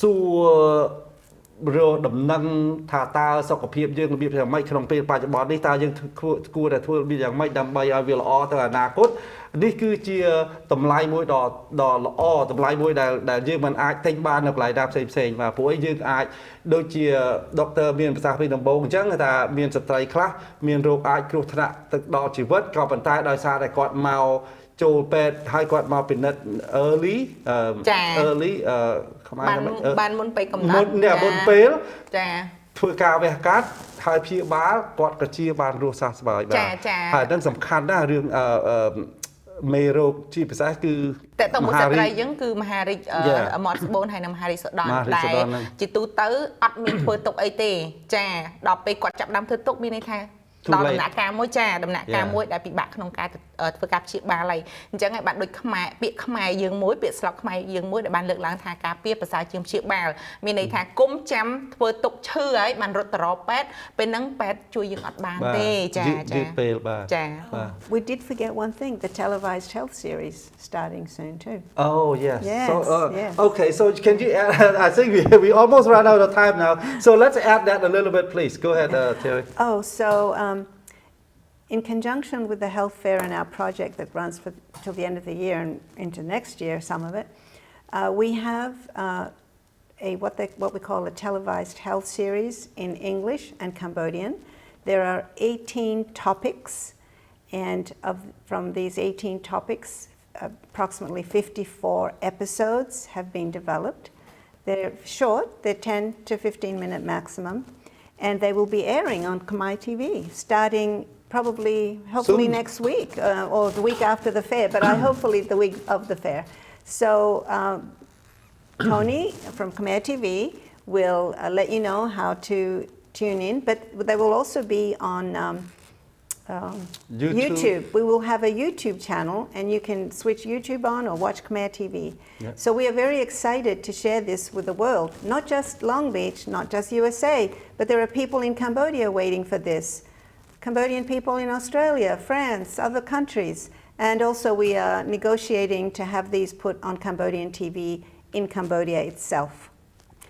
សួររកដំណឹងថាតើសុខភាពយើងរបៀបយ៉ាងម៉េចក្នុងពេលបច្ចុប្បន្ននេះតើយើងគួរតែធ្វើរបៀបយ៉ាងម៉េចដើម្បីឲ្យវាល្អទៅអនាគតនេះគឺជាតម្លៃមួយដ៏ល្អតម្លៃមួយដែលយើងមិនអាចទិញបាននៅកន្លែងណាផ្សេងបាទព្រោះយើងអាចដូចជាដុកទ័រមានប្រសាសន៍ពីដំបូងអញ្ចឹងថាមានស្ត្រីខ្លះមានរោគអាចគ្រោះថ្នាក់ទៅដល់ជីវិតក៏ប៉ុន្តែដោយសារតែគាត់មកចូលពេទ្យហើយគាត់មកពិនិត្យ early ខ្មែរបានមុនពេលកំណត់មុនពេលចាធ្វើការវះកាត់ហើយព្យាបាលគាត់ក៏ជាបានរស់សះស្បើយបាទហើយហ្នឹងសំខាន់ណាស់រឿងមេរោគជាភាសាគឺតែតើមួយស្ត្រីយើងគឺមហារាជមាត់ស្បូនហើយនិងមហារាជសូដនដែលជាទូទៅអត់មានធ្វើទុកអីទេចាដល់ពេលគាត់ចាប់ដើមធ្វើទុកមានន័យថាដល់ដំណាក់កាលមួយដំណាក់កាលមួយដែលពិបាកក្នុងការធ្វើការព្យាបាលហើយអញ្ចឹងហើយបានដូចខ្មែរពាក្យខ្មែរយើងមួយពាក្យស្លោកខ្មែរយើងមួយដែលបានលើកឡើងថាការពារប្រសើរជាងព្យាបាលមានន័យថាគុំចាំធ្វើទុកឈឺហើយបានរត់ទៅរកពេទ្យពេលហ្នឹងពេទ្យជួយយើងអត់បានទេចាពេលបាទចា We did forget one thing, the televised health series starting soon too. Oh yes. So okay, so can you add, I think we almost ran out of time now. So let's add that a little bit please. Go ahead Teri. Oh, so in conjunction with the health fair and our project that runs till the end of the year and into next year, some of it, we have what we call a televised health series in English and Cambodian. There are 18 topics, and from these 18 topics, approximately 54 episodes have been developed. They're short, they're 10 to 15-minute maximum, and they will be airing on KhmerTV starting hopefully soon. Next week or the week after the fair, but hopefully the week of the fair. So Tony from KhmerTV will let you know how to tune in, but they will also be on YouTube. We will have a YouTube channel, and you can switch YouTube on or watch KhmerTV. Yep. So we are very excited to share this with the world, not just Long Beach, not just USA, but there are people in Cambodia waiting for this. Cambodian people in Australia, France, other countries. And also we are negotiating to have these put on Cambodian TV in Cambodia itself.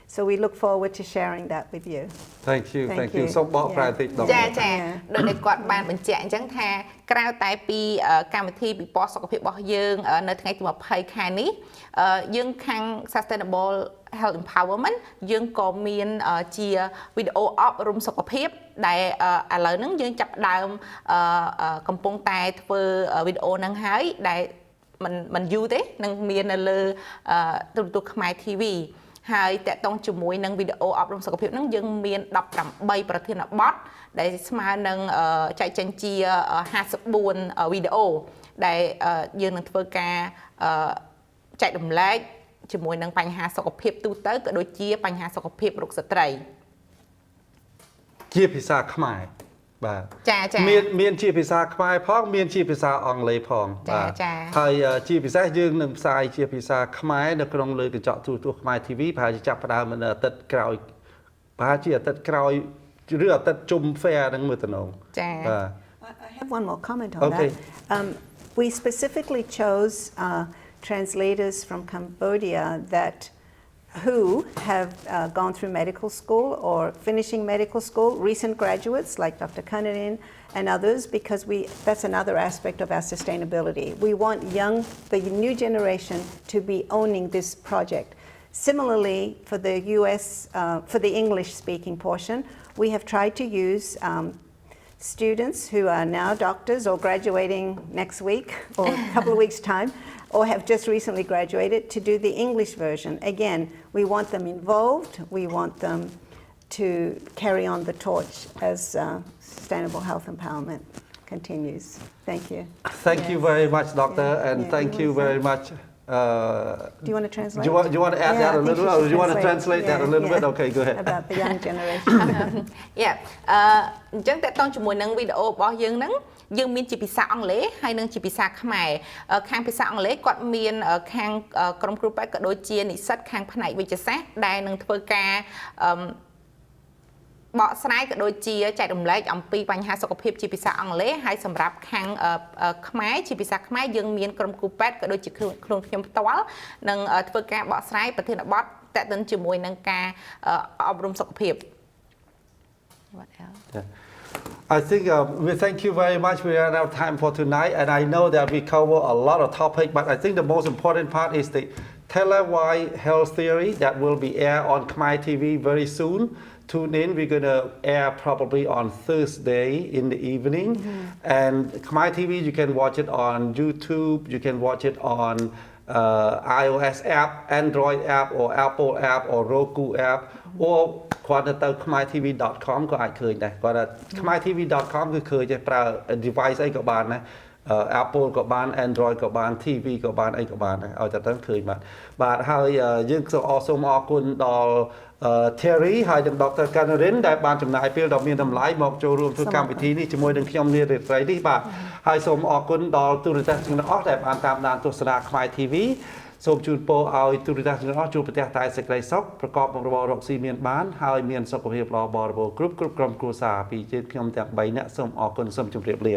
So we look forward to sharing that with you. Thank you. Thank you. សូមបកប្រែតិចដល់ ចាចាដោយតែគាត់បានបញ្ជាក់អញ្ចឹងថាក្រៅតែពីកម្មវិធីពិព័រណ៍សុខភាពរបស់យើងនៅថ្ងៃទី20ខែនេះយើងខាង Sustainable Health Empowerment យើងក៏មានជាវីដេអូអប់រំសុខភាពដែលឥឡូវហ្នឹងយើងចាប់ផ្ដើមកំពុងតែធ្វើវីដេអូហ្នឹងហើយដែលមិនយូរទេនឹងមាននៅលើទូរទស្សន៍ខ្មែរ TV ហើយតកតងជាមួយនឹងវីដេអូអប់រំសុខភាពហ្នឹងយើងមាន18ប្រធានបទដែលស្មើនឹងចែកចេញជា54វីដេអូដែលយើងនឹងធ្វើការចែករំលែកជាមួយនឹងបញ្ហាសុខភាពទូទៅក៏ដូចជាបញ្ហាសុខភាពរោគស្ត្រី ជាភាសាខ្មែរបាទ ចាចា មានជាភាសាខ្មែរផងមានជាភាសាអង់គ្លេសផងបាទហើយជាពិសេសយើងនឹងផ្សាយជាភាសាខ្មែរនៅក្នុងលើកញ្ចក់ទូរទស្សន៍ខ្មែរ TV ប្រហែលជាចាប់ផ្ដើមនៅអាទិត្យក្រោយប្រហែលជាអាទិត្យក្រោយឬអាទិត្យជុំ fair នឹងមើលតំណងចាបាទ I have one more comment on that. We specifically chose translators from Cambodia who have gone through medical school or finishing medical school, recent graduates like Dr. Kanarin and others, because that's another aspect of our sustainability. We want the new generation to be owning this project. Similarly, for the US, for the English-speaking portion, we have tried to use students who are now doctors or graduating next week or a couple of weeks' time, or have just recently graduated, to do the English version. Again, we want them involved. We want them to carry on the torch as sustainable health empowerment continues. Thank you. Thank you very much, Doctor, and thank you very much. Do you want to translate? Do you want to add that a little, or do you want to translate that a little bit? Okay, go ahead. About the young generation. Yeah. អញ្ចឹងតើតង់ជាមួយនឹងវីដេអូរបស់យើងហ្នឹងយើងមានជាភាសាអង់គ្លេសហើយនិងជាភាសាខ្មែរខាងភាសាអង់គ្លេសគាត់មានខាងក្រុមគ្រូពេទ្យក៏ដូចជានិស្សិតខាងផ្នែកវិទ្យាសាស្ត្រដែលនឹងធ្វើការបកស្រាយក៏ដូចជាចែករំលែកអំពីបញ្ហាសុខភាពជាភាសាអង់គ្លេសហើយសម្រាប់ខាងខ្មែរជាភាសាខ្មែរយើងមានក្រុមគ្រូពេទ្យក៏ដូចជាខ្លួនខ្ញុំផ្ទាល់នឹងធ្វើការបកស្រាយប្រធានបទតេតិនជាមួយនឹងការអប់រំសុខភាព What else? Yeah. I think we thank you very much. We ran out of time for tonight, and I know that we cover a lot of topics, but I think the most important part is the tele-wide health theory that will be aired on Khmer TV very soon. Tune in. We're going to air probably on Thursday in the evening. And Khmer TV, you can watch it on YouTube. You can watch it on iOS app, Android app, or Apple app, or Roku app, or គាត់ទៅ KhmerTV.com ក៏អាចឃើញដែរគាត់ថា KhmerTV.com គឺឃើញតែប្រើ device អីក៏បានដែរ Apple ក៏បាន Android ក៏បាន TV ក៏បានអីក៏បានដែរឲ្យតែទៅឃើញបាទហើយយើងសូមអរគុណដល់ Teri ហើយនិង Dr. Kanarin ដែលបានចំណាយពេលដ៏មានតម្លៃមកចូលរួមធ្វើកម្មវិធីនេះជាមួយនឹងខ្ញុំនារីត្រីនេះបាទហើយសូមអរគុណដល់ទូរទស្សនិកជនទាំងអស់ដែលបានតាមដានទស្សនា Khmer TV សូមជូនពរឲ្យទូរទស្សនិកជនទាំងអស់ជួបប្រទះតែសេចក្តីសុខប្រកបមុខរបររកស៊ីមានបានហើយមានសុខភាពល្អបរិបូរណ៍គ្រប់ក្រុមគ្រួសារពីជាតិខ្ញុំទាំង3នាក់សូមអរគុណសូមជម្រាបលា